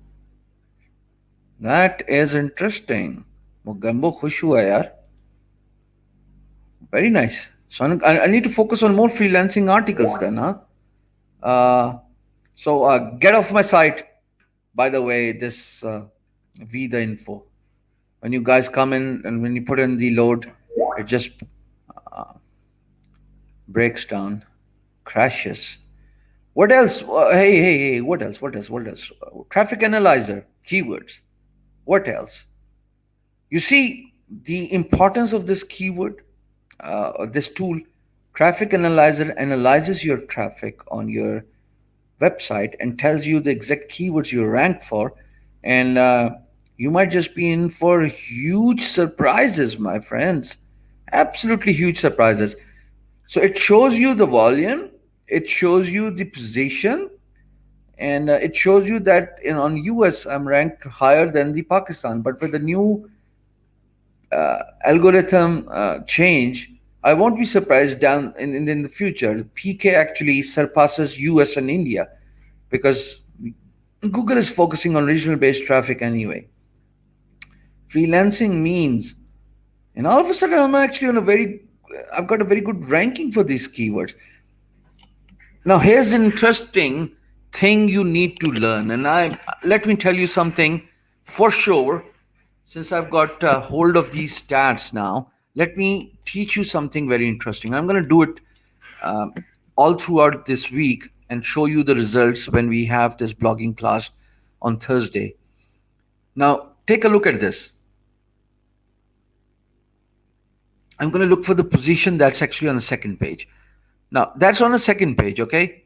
That is interesting. Mogambo खुश हुआ यार. Very nice. So I need to focus on more freelancing articles then, huh? So get off my site. By the way, this the info. When you guys come in and when you put in the load, it just breaks down, crashes. What else? Hey, what else? Traffic analyzer, keywords. What else? You see the importance of this keyword, this tool. Traffic analyzer analyzes your traffic on your website and tells you the exact keywords you rank for, and you might just be in for huge surprises, my friends. Absolutely huge surprises. So it shows you the volume, it shows you the position, and it shows you that on US I'm ranked higher than the Pakistan. But with the new algorithm change, I won't be surprised down in the future. PK actually surpasses US and India because Google is focusing on regional based traffic anyway. Freelancing means, and all of a sudden I've got a very good ranking for these keywords. Now here's an interesting thing you need to learn, and let me tell you something for sure. Since I've got hold of these stats now, let me teach you something very interesting. I'm going to do it uh, all throughout this week and show you the results when we have this blogging class on Thursday. Now, take a look at this. I'm going to look for the position that's actually on the second page. Now, that's on the second page, okay?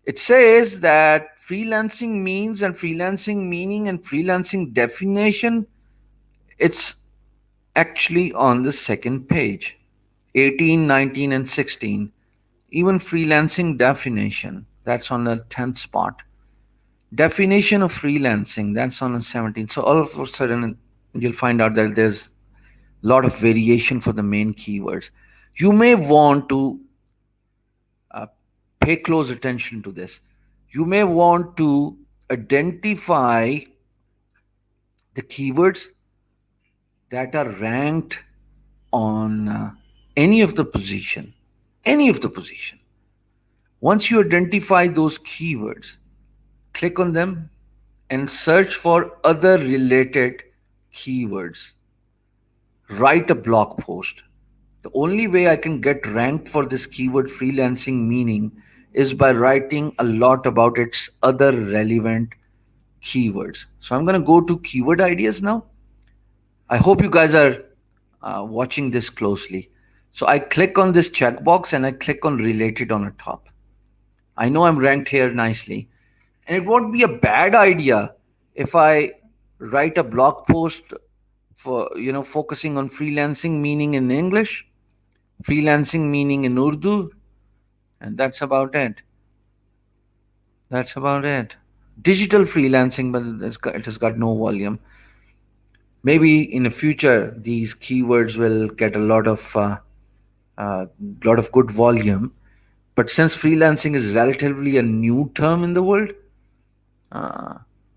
It says that freelancing means and freelancing meaning and freelancing definition, it's actually on the second page. 18, 19, and 16. Even freelancing definition, that's on the 10th spot. Definition of freelancing, that's on the 17th. So all of a sudden, you'll find out that there's a lot of variation for the main keywords. You may want to pay close attention to this. You may want to identify the keywords that are ranked on any of the position. Once you identify those keywords, click on them and search for other related keywords. Write a blog post. The only way I can get ranked for this keyword freelancing meaning is by writing a lot about its other relevant keywords. So I'm going to go to keyword ideas now. I hope you guys are watching this closely. So I click on this checkbox and I click on related on the top. I know I'm ranked here nicely. And it won't be a bad idea if I write a blog post for, focusing on freelancing meaning in English, freelancing meaning in Urdu, and that's about it. Digital freelancing, but it has got no volume. Maybe in the future, these keywords will get a lot of good volume. But since freelancing is relatively a new term in the world,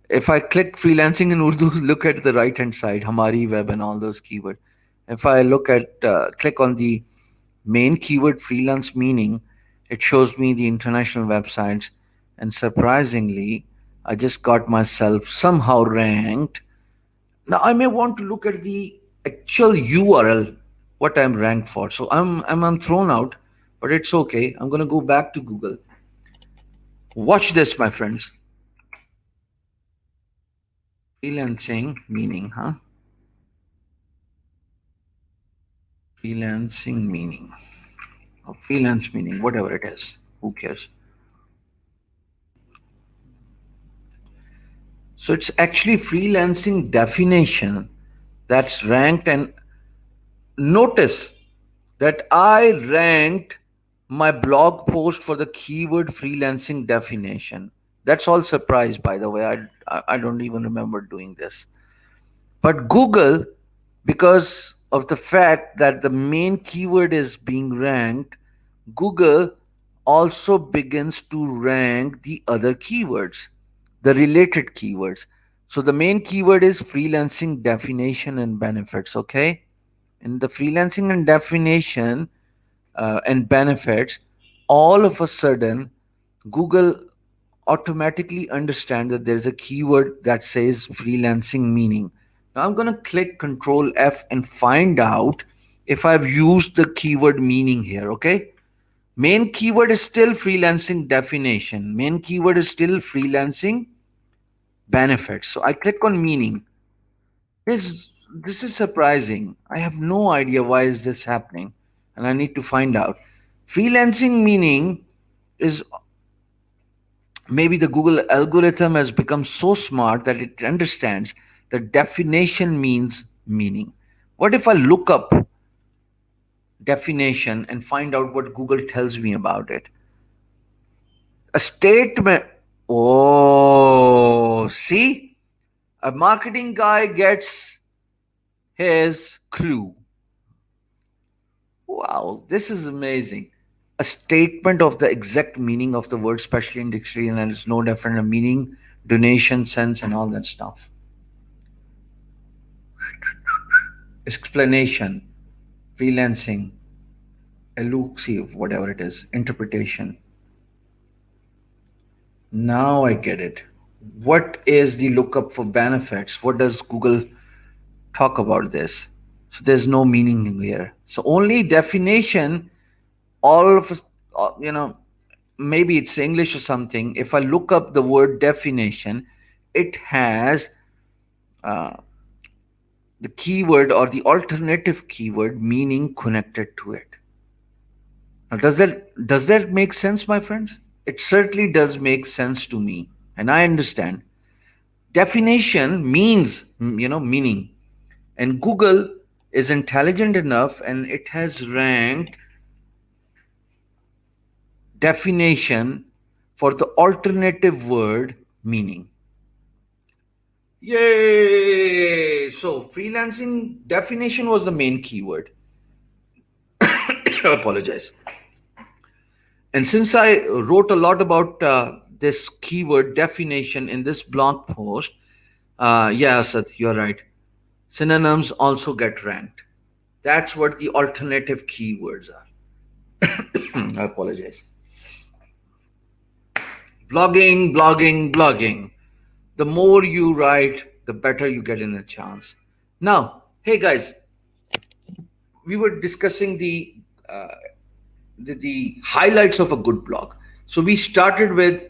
if I click freelancing in Urdu, look at the right hand side, Hamari Web and all those keywords. If I click on the main keyword freelance meaning, it shows me the international websites. And surprisingly, I just got myself somehow ranked. Now I may want to look at the actual URL, what I'm ranked for. So I'm thrown out, but it's okay. I'm going to go back to Google. Watch this, my friends. Freelancing meaning, huh? Freelancing meaning. Or freelance meaning, whatever it is. Who cares? So it's actually freelancing definition that's ranked. And notice that I ranked my blog post for the keyword freelancing definition. That's all surprise, by the way. I don't even remember doing this. But Google, because of the fact that the main keyword is being ranked, Google also begins to rank the other keywords, the related keywords. So the main keyword is freelancing definition and benefits, okay? In the freelancing and definition and benefits, all of a sudden, Google automatically understand that there's a keyword that says freelancing meaning. Now I'm going to click Control F and find out if I've used the keyword meaning here, okay? Main keyword is still freelancing definition. Main keyword is still freelancing benefits. So I click on meaning. This is surprising. I have no idea why is this happening, and I need to find out. Freelancing meaning is, maybe the Google algorithm has become so smart that it understands that definition means meaning. What if I look up definition and find out what Google tells me about it? A statement. Oh, see? A marketing guy gets his clue. Wow, this is amazing. A statement of the exact meaning of the word, especially in dictionary, and it's no different in meaning, donation, sense, and all that stuff. Explanation, freelancing, elusive, whatever it is, interpretation. Now I get it. What is the lookup for benefits? What does Google talk about this? So there's no meaning here. So only definition, all of us, maybe it's English or something. If I look up the word definition, it has uh, the keyword or the alternative keyword meaning connected to it. Now, does that make sense, my friends? It certainly does make sense to me, and I understand. Definition means meaning, and Google is intelligent enough, and it has ranked definition for the alternative word meaning. Yay! So freelancing definition was the main keyword. I apologize. And since I wrote a lot about this keyword definition in this blog post, yeah, Seth, you're right. Synonyms also get ranked. That's what the alternative keywords are. I apologize. Blogging. The more you write, the better you get in a chance. Now, hey guys, we were discussing the highlights of a good blog. So we started with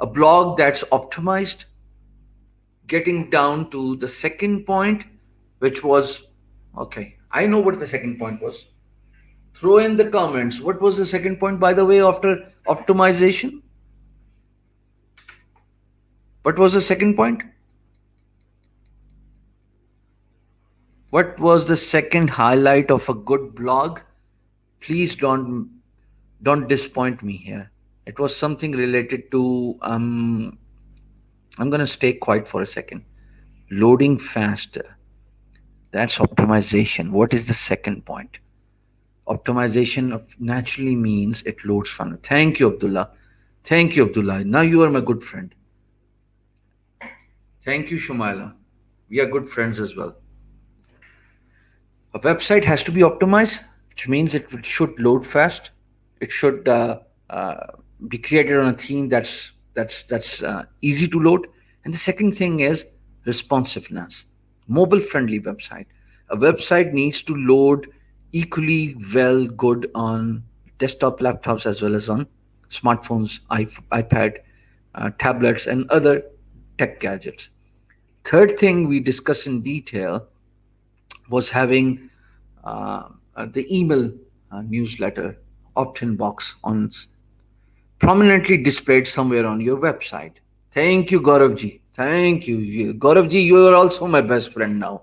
a blog that's optimized, getting down to the second point, which was, okay, I know what the second point was. Throw in the comments. What was the second point, by the way, after optimization? What was the second point? What was the second highlight of a good blog? Please don't disappoint me here. It was something related to I'm gonna stay quiet for a second. Loading faster. That's optimization. What is the second point? Optimization of naturally means it loads faster. Thank you, Abdullah. Thank you, Abdullah. Now you are my good friend. Thank you, Shumaila. We are good friends as well. A website has to be optimized, which means it should load fast. It should be created on a theme that's easy to load. And the second thing is responsiveness. Mobile friendly website. A website needs to load equally well good on desktop laptops as well as on smartphones, iPad, tablets, and other tech gadgets. Third thing we discussed in detail was having the email newsletter opt-in box on prominently displayed somewhere on your website. Thank you, Gauravji. Thank you. Gaurav ji, you are also my best friend now.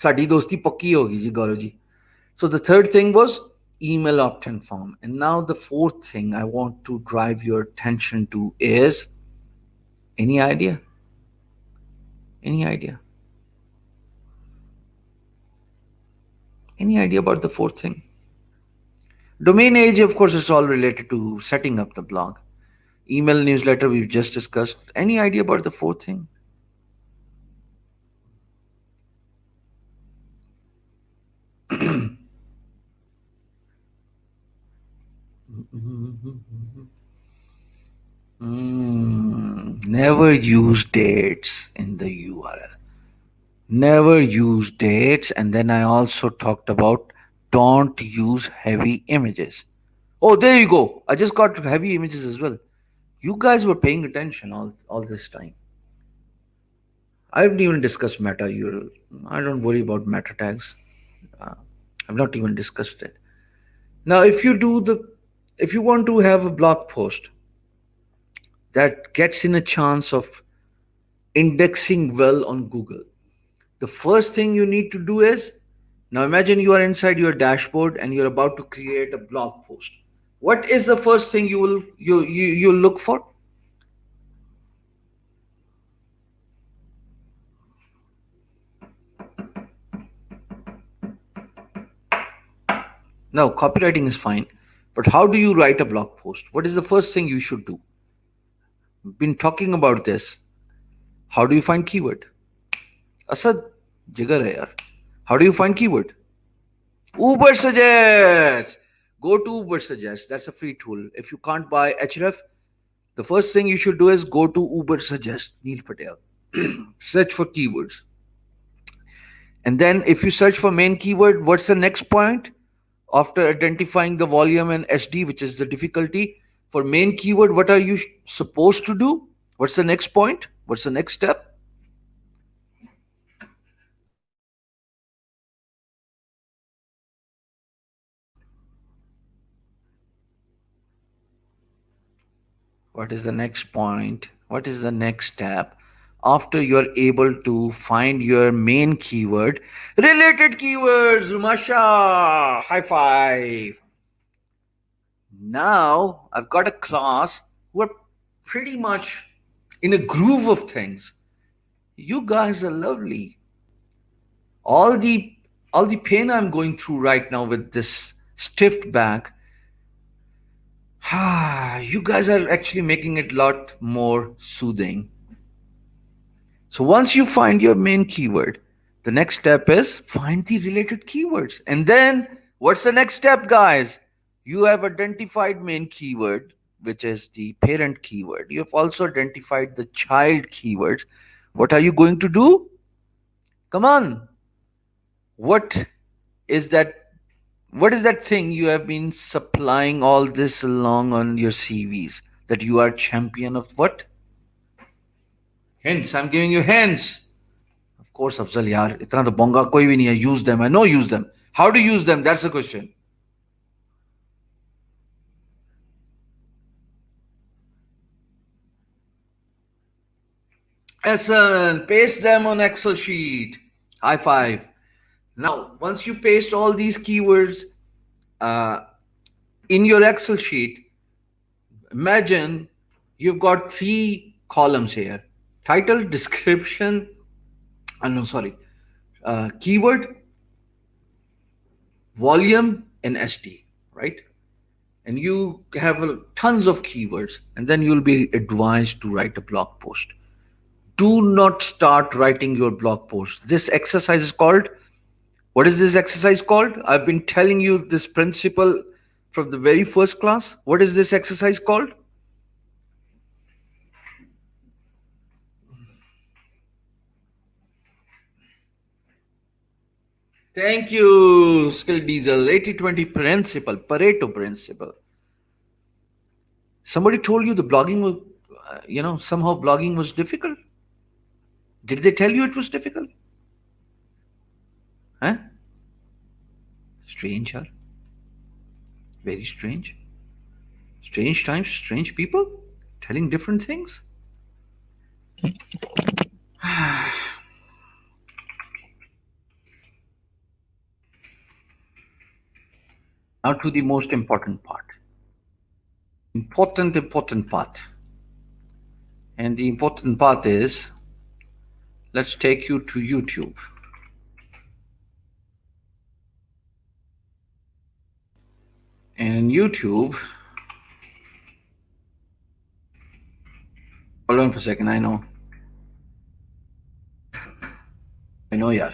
साडी दोस्ती पक्की होगी जी Gaurav ji. So the third thing was email opt-in form. And now the fourth thing I want to drive your attention to is, any idea? Any idea? Any idea about the fourth thing? Domain age, of course, is all related to setting up the blog. Email newsletter, we've just discussed. Any idea about the fourth thing? Never use dates in the URL. Never use dates. And then I also talked about don't use heavy images. Oh, there you go. I just got heavy images as well. You guys were paying attention all this time. I haven't even discussed meta URL. I don't worry about meta tags. Uh, I've not even discussed it. Now, if you want to have a blog post that gets in a chance of indexing well on Google, the first thing you need to do is, now imagine you are inside your dashboard and you're about to create a blog post. What is the first thing you look for? Now, copywriting is fine, but how do you write a blog post? What is the first thing you should do? Been talking about this. How do you find keyword? Asad, jigar hai yaar. How do you find keyword? Uber Suggest. Go to Uber Suggest. That's a free tool. If you can't buy Href, the first thing you should do is go to Uber Suggest, Neil Patel. Search for keywords. And then if you search for main keyword, what's the next point? After identifying the volume and SD, which is the difficulty, for main keyword, what are you supposed to do? What's the next point? What's the next step? What is the next point? What is the next step? After you're able to find your main keyword, related keywords, Masha, high five. Now I've got a class who are pretty much in a groove of things. You guys are lovely. All the pain I'm going through right now with this stiff back, you guys are actually making it a lot more soothing. So once you find your main keyword, the next step is find the related keywords. And then what's the next step, guys? You have identified main keyword, which is the parent keyword. You have also identified the child keywords. What are you going to do? Come on. What is that? What is that thing you have been supplying all this along on your CVs? That you are champion of what? Hints. I'm giving you hints. Of course, Afzal, yaar. इतना तो bonga कोई भी नहीं है. Use them. I know use them. How to use them? That's the question. Excellent. Paste them on Excel sheet. High five. Now, once you paste all these keywords uh, in your Excel sheet, imagine you've got three columns here: title, description, no, sorry, keyword, volume, and SD, right? And you have tons of keywords, and then you'll be advised to write a blog post. Do not start writing your blog post. This exercise is called, what is this exercise called? I've been telling you this principle from the very first class. What is this exercise called? Thank you, Skill Diesel. 80-20 principle, Pareto principle. Somebody told you the blogging was, somehow blogging was difficult. Did they tell you it was difficult? Huh? Strange, huh? Very strange. Strange times, strange people telling different things. Now to the most important part. Important part. And the important part is, let's take you to YouTube. And YouTube, hold on for a second, I know, yaar.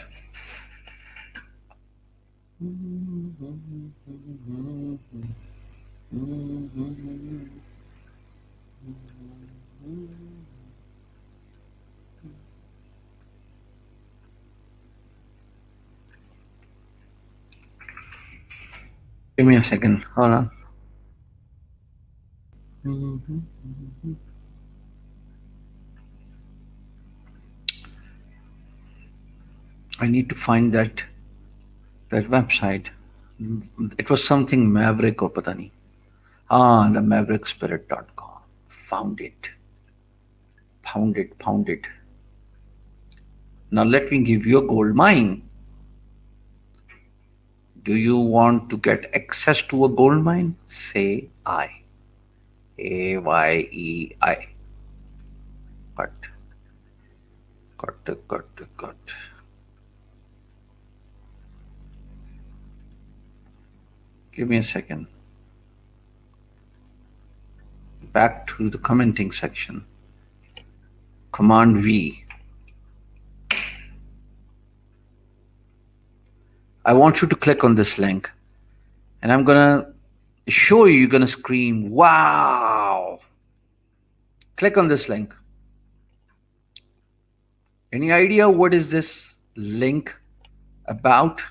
Give me a second, hold on. I need to find that website. It was something Maverick or pata nahi. The maverickspirit.com. Found it. Found it. Now let me give you a gold mine. Do you want to get access to a gold mine? Say I. AYEI. Cut. Give me a second. Back to the commenting section. Command V. I want you to click on this link. And I'm gonna show you, you're gonna scream, wow. Click on this link. Any idea what is this link about?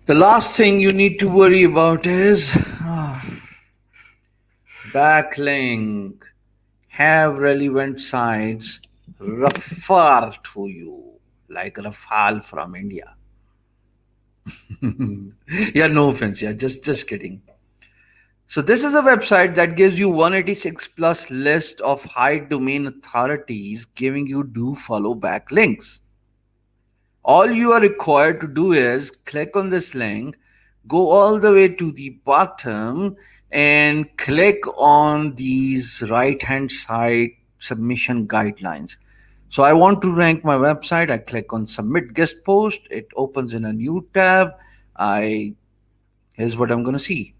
The last thing you need to worry about is backlink. Have relevant sites refer to you, like Rafal from India. Yeah, no offense. Yeah, just kidding. So this is a website that gives you 186 plus list of high domain authorities giving you do follow backlinks. All you are required to do is click on this link, go all the way to the bottom and click on these right hand side submission guidelines. So I want to rank my website. I click on submit guest post. It opens in a new tab. Here's what I'm going to see.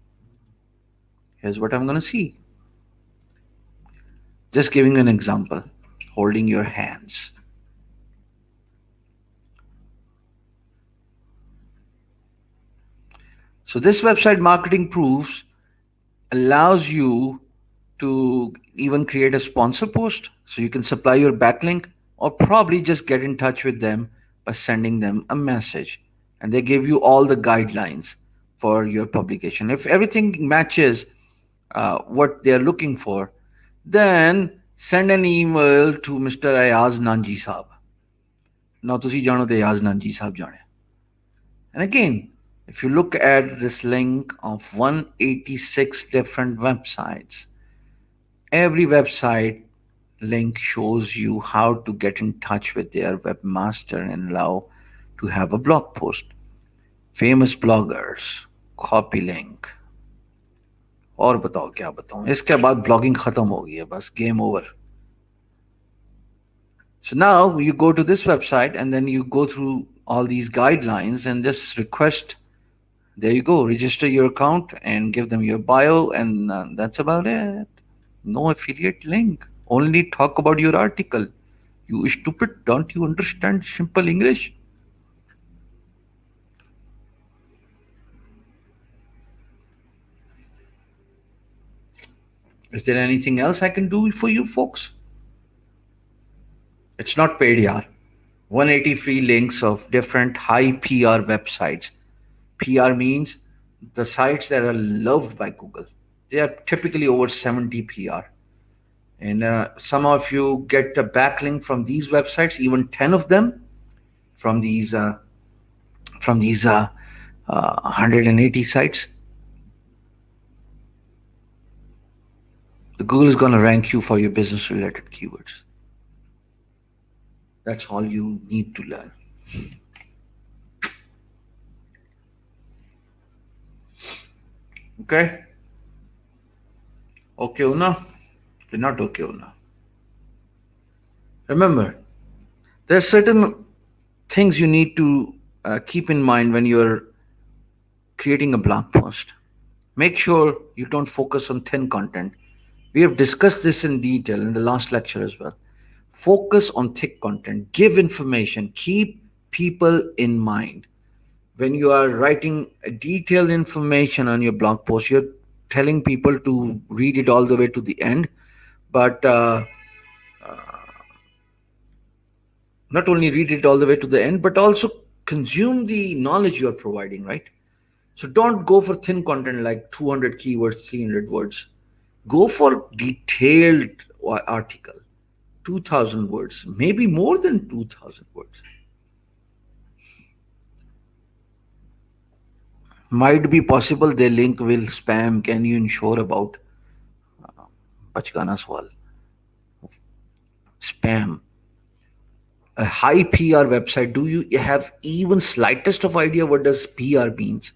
Just giving an example, holding your hands. So this website marketing proofs allows you to even create a sponsor post, so you can supply your backlink or probably just get in touch with them by sending them a message, and they give you all the guidelines for your publication. If everything matches what they're looking for, then send an email to Mr. Ayaz Nanji Saab. Now tusi jano te Ayaz Nanji Saab jane. And again, if you look at this link of 186 different websites, every website link shows you how to get in touch with their webmaster and allow to have a blog post. Famous bloggers, copy link. और बताओ क्या बताऊं, इसके बाद blogging खत्म हो गई है, बस game over. So now you go to this website and then you go through all these guidelines and just request. There you go, register your account and give them your bio, and that's about it. No affiliate link, only talk about your article. You stupid, don't you understand simple English? Is there anything else I can do for you folks? It's not paid, yaar. 180 free links of different high PR websites. PR means the sites that are loved by Google. They are typically over 70 PR. And some of you get a backlink from these websites, even 10 of them from these 180 sites. The Google is going to rank you for your business related keywords. That's all you need to learn. Okay? Okay or no? You're not okay or no? Remember, there are certain things you need to keep in mind when you're creating a blog post. Make sure you don't focus on thin content. We have discussed this in detail in the last lecture as well. Focus on thick content, give information, keep people in mind. When you are writing detailed information on your blog post, you're telling people to read it all the way to the end, but not only read it all the way to the end, but also consume the knowledge you are providing, right? So don't go for thin content like 200 keywords, 300 words. Go for detailed article, 2000 words, maybe more than 2000 words. Might be possible their link will spam. Can you ensure about Bachkana Swal? Spam. A high PR website, do you have even slightest of idea what does PR means?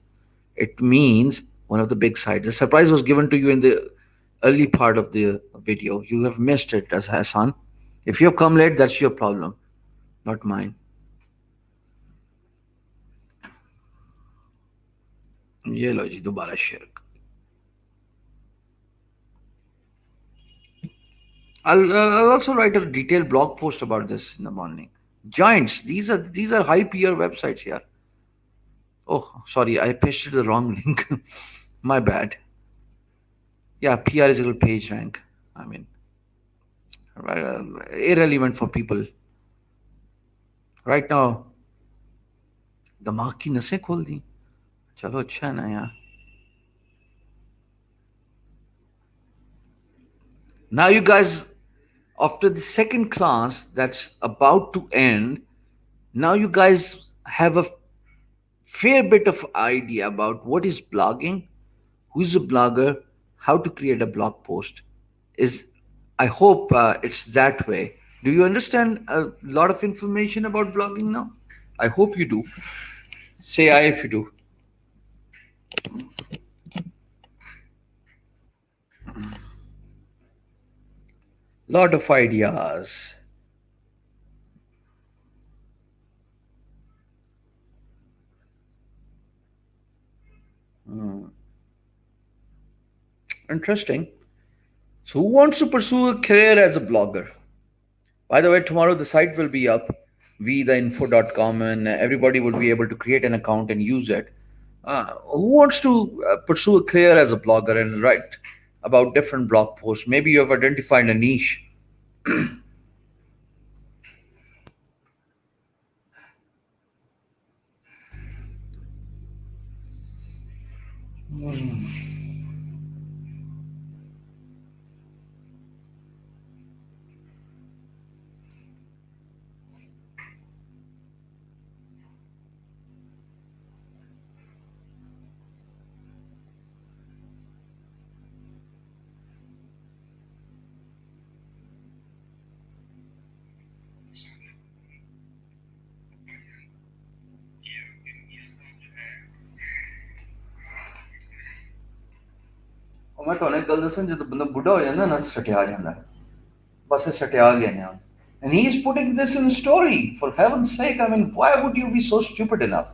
It means one of the big sites. The surprise was given to you in the early part of the video. You have missed it as Hassan. If you have come late, that's your problem, not mine. ये लो जी दोबारा share. I'll also write a detailed blog post about this in the morning. Giants, these are high PR websites here. Oh, sorry, I pasted the wrong link. My bad. Yeah, PR is equal page rank. I mean, irrelevant for people. Right now, दिमाग की नसें खोल दी. चलो अच्छा है ना यार. Now you guys, after the second class that's about to end, now you guys have a fair bit of idea about what is blogging, who is a blogger, how to create a blog post. I hope it's that way. Do you understand a lot of information about blogging now? I hope you do. Say I if you do. Lot of ideas. Interesting. So who wants to pursue a career as a blogger? By the way, tomorrow the site will be up, vtheinfo.com, and everybody will be able to create an account and use it. Who wants to pursue a career as a blogger and write about different blog posts? Maybe you have identified a niche. मैं ਤੁਹਾਨੂੰ ਇੱਕ ਗੱਲ ਦੱਸਾਂ ਜਦੋਂ ਬੰਦਾ ਬੁੱਢਾ ਹੋ ਜਾਂਦਾ ਨਾ ਸਟਿਆ ਜਾਂਦਾ ਬਸ ਸਟਿਆ ਗਿਆ ਨੇ and he is putting this in story. For heaven's sake, I mean, why would you be so stupid enough?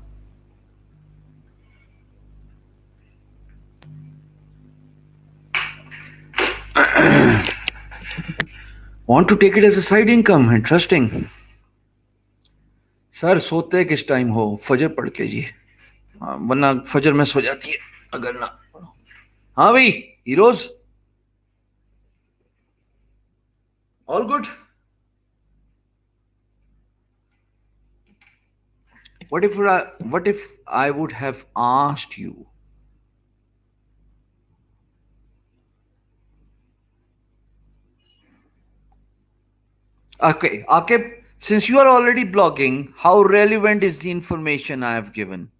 Want to take it as a side income? Interesting. Sir सोते किस टाइम हो? फजर पढ़ के जी, वरना फजर में सो जाती है अगर ना. हाँ भाई, heroes all good. What if I would have asked you, okay, Akib, since you are already blogging, how relevant is the information I have given?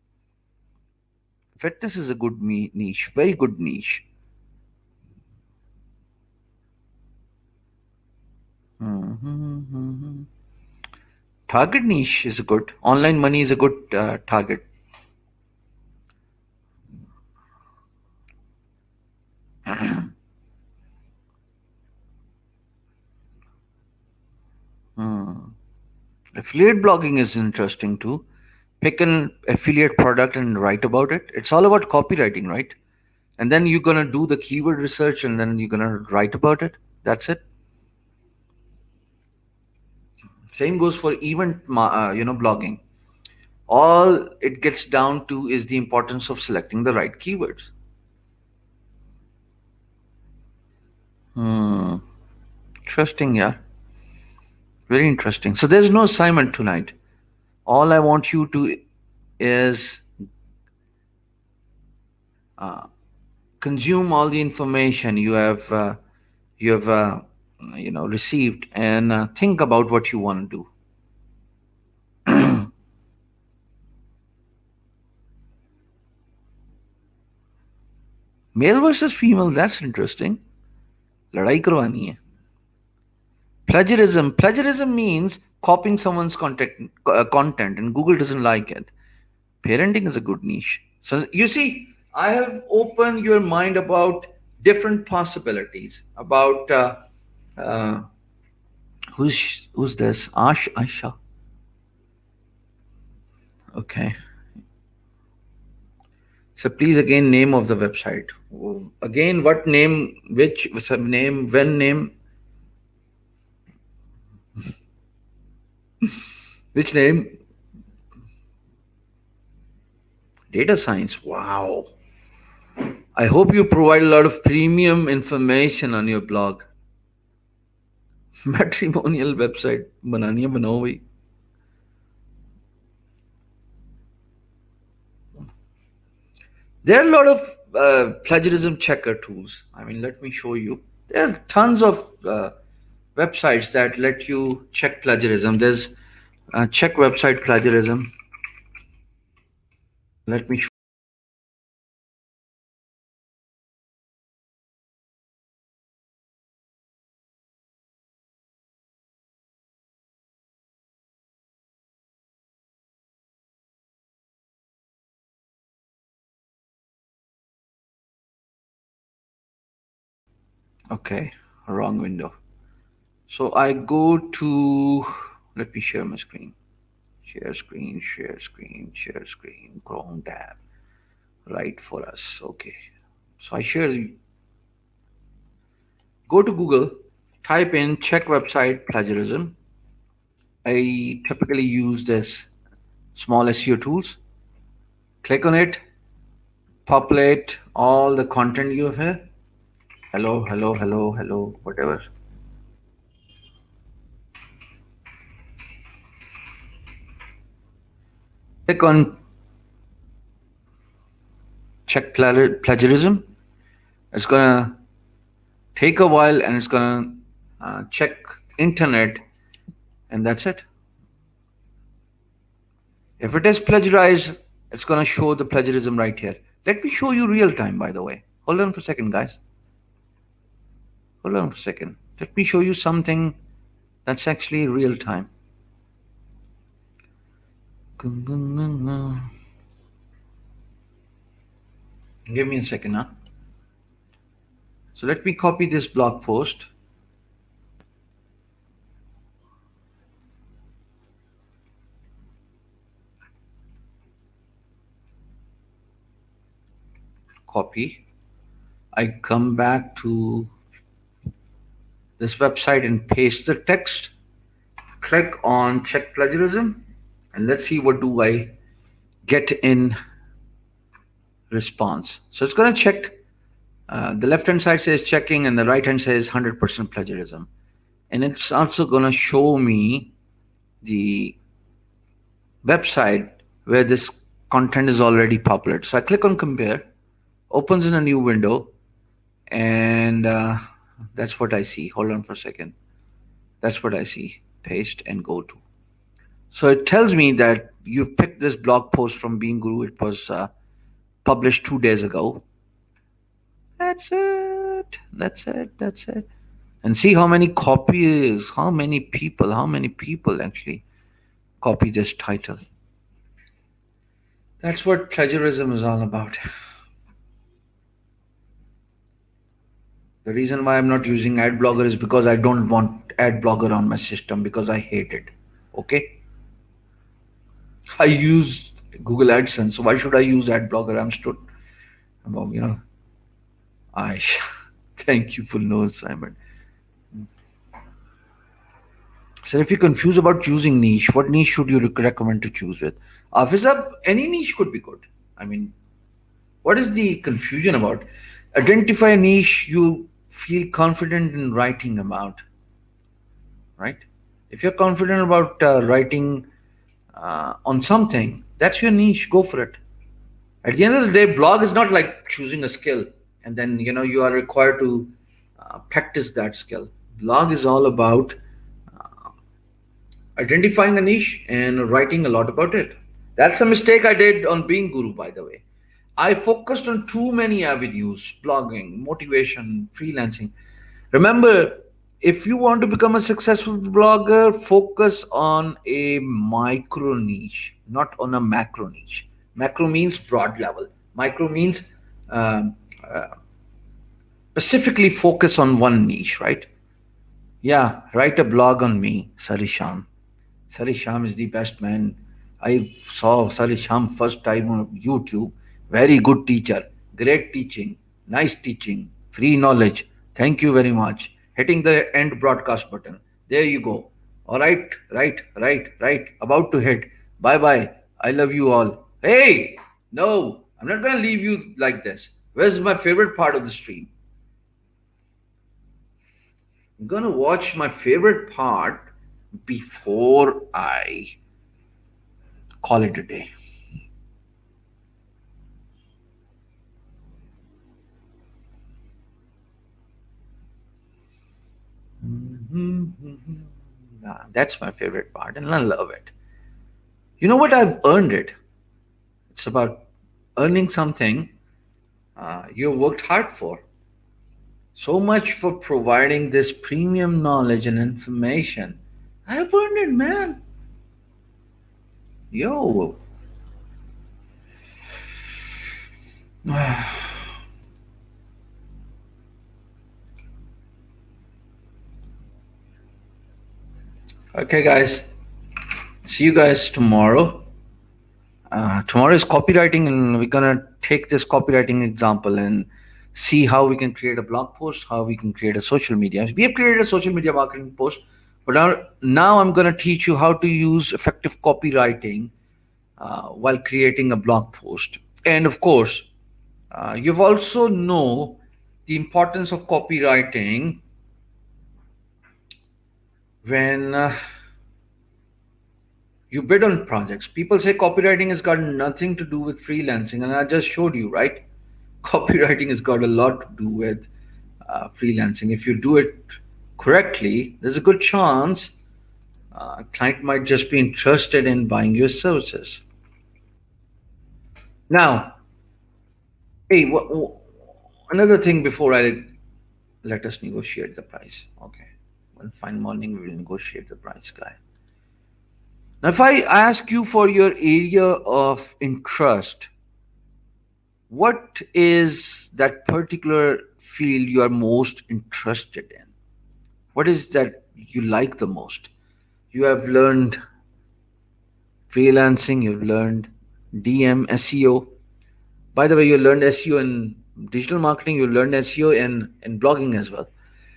Fitness is a good niche, very good niche. Mhm. Target niche is good. Online money is a good target. Hmm. Affiliate blogging is interesting too. Pick an affiliate product and write about it. It's all about copywriting, right? And then you're gonna do the keyword research, and then you're gonna write about it. That's it. Same goes for blogging. All it gets down to is the importance of selecting the right keywords. Hmm. Interesting, yeah. Very interesting. So there's no assignment tonight. All I want you to is uh, consume all the information you have received, and think about what you want to do. Male versus female, that's interesting. लड़ाई करवानी है. Plagiarism means copying someone's content, and Google doesn't like it. Parenting is a good niche. So you see, I have opened your mind about different possibilities. About uh, who's this? Aisha. Okay. So please again, name of the website. Again, what name? Which name? When name? Which name? Data science. Wow. I hope you provide a lot of premium information on your blog. Matrimonial website बनानी है बनाओ भाई. There are a lot of plagiarism checker tools. I mean, let me show you. There are tons of websites that let you check plagiarism. There's check website plagiarism. Let me show. Okay, wrong window. So I go to. Let me share my screen. Share screen, share screen, share screen. Chrome tab. Right for us. Okay. So I share. Go to Google. Type in check website plagiarism. I typically use this small SEO tools. Click on it, populate all the content you have here. Hello, hello, hello, hello, whatever. Click on check plagiarism. It's gonna take a while, and it's gonna check internet, and that's it. If it is plagiarized, it's gonna show the plagiarism right here. Let me show you real time, by the way. Hold on for a second, guys. Hold on for a second. Let me show you something that's actually real time. Give me a second, huh? So let me copy this blog post. Copy. I come back to this website and paste the text. Click on check plagiarism, and let's see what do I get in response. So it's going to check. The left hand side says checking, and the right hand says 100% plagiarism. And it's also going to show me the website where this content is already popular. So I click on compare, opens in a new window, and that's what I see. Hold on for a second. That's what I see. Paste and go to. So it tells me that you've picked this blog post from Being Guru. It was published 2 days ago. That's it. That's it. That's it. And see how many copies, how many people actually copy this title. That's what plagiarism is all about. The reason why I'm not using AdBlogger is because I don't want AdBlogger on my system because I hate it. Okay? I use Google AdSense. So why should I use AdBlogger? I'm still, well, I thank you for no Simon. So if you're confused about choosing niche, what niche should you recommend to choose with? Officer, any niche could be good. I mean, what is the confusion about? Identify a niche you feel confident in writing about, right? If you're confident about writing on something, that's your niche. Go for it. At the end of the day, blog is not like choosing a skill and then you are required to practice that skill. Blog is all about identifying a niche and writing a lot about it. That's a mistake I did on Being Guru, by the way. I focused on too many avenues: blogging, motivation, freelancing. Remember, if you want to become a successful blogger, focus on a micro niche, not on a macro niche. Macro means broad level, micro means um, uh, specifically focus on one niche, right? Yeah, write a blog on me, Sarisham. Sarisham is the best man. I saw Sarisham first time on YouTube. Very good teacher. Great teaching. Nice teaching. Free knowledge. Thank you very much. Hitting the end broadcast button. There you go. All right, right, right, right. About to hit. Bye bye. I love you all. Hey, no, I'm not going to leave you like this. Where's my favorite part of the stream? I'm going to watch my favorite part before I call it a day. That's my favorite part, and I love it. You know what? I've earned it. It's about earning something you worked hard for. So much for providing this premium knowledge and information. I've earned it, man. Yo. Okay, guys. See you guys tomorrow. Tomorrow is copywriting, and we're gonna take this copywriting example and see how we can create a blog post, how we can create a social media. We have created a social media marketing post, but now I'm gonna teach you how to use effective copywriting while creating a blog post. And of course, you've also know the importance of copywriting when you bid on projects. People say copywriting has got nothing to do with freelancing, and I just showed you, right? Copywriting has got a lot to do with freelancing. If you do it correctly, there's a good chance a client might just be interested in buying your services. Now, hey, another thing before I let us negotiate the price. Okay, one fine morning we will negotiate the price, guy. Now, if I ask you for your area of interest, what is that particular field you are most interested in? What is that you like the most? You have learned freelancing, you've learned DM, SEO. By the way, you learned SEO in digital marketing, you learned SEO in blogging as well.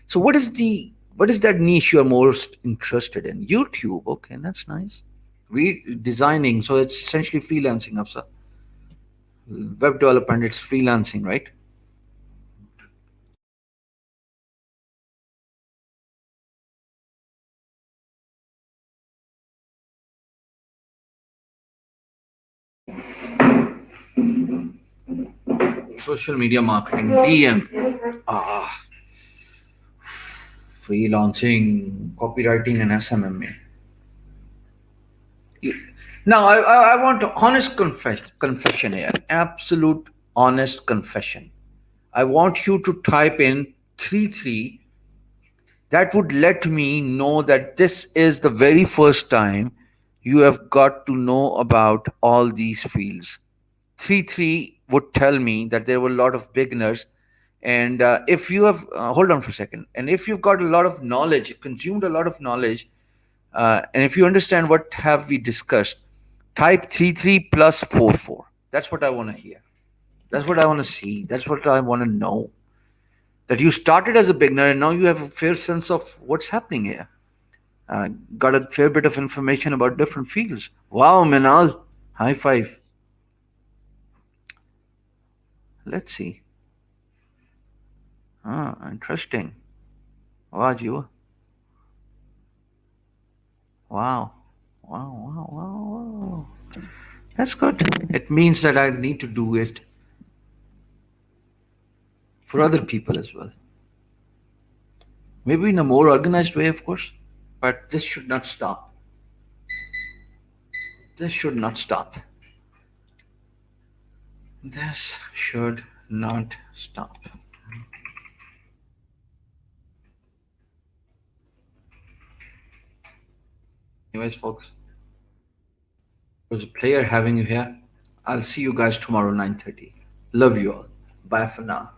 So what is that niche you're most interested in? YouTube, okay, that's nice. Designing, so it's essentially freelancing, Afsa. Web development, it's freelancing, right? Social media marketing, DM, freelancing, copywriting, and SMMA. Now, I want honest confession here, absolute honest confession. I want you to type in 33. That would let me know that this is the very first time you have got to know about all these fields. 3 3 would tell me that there were a lot of beginners. And if you have, hold on for a second, and if you've got a lot of knowledge, consumed a lot of knowledge, and if you understand what have we discussed, type 3 3 plus 4 4. That's what I want to hear. That's what I want to see. That's what I want to know. That you started as a beginner and now you have a fair sense of what's happening here. Uh, got a fair bit of information about different fields. Wow, Minal, high five. Let's see. Interesting. Wow, Jiva. Wow. Wow, wow, wow, wow. That's good. It means that I need to do it for other people as well. Maybe in a more organized way, of course, but this should not stop. This should not stop. This should not stop. Anyways, folks, it was a pleasure having you here. I'll see you guys tomorrow 9:30. Love you all. Bye for now.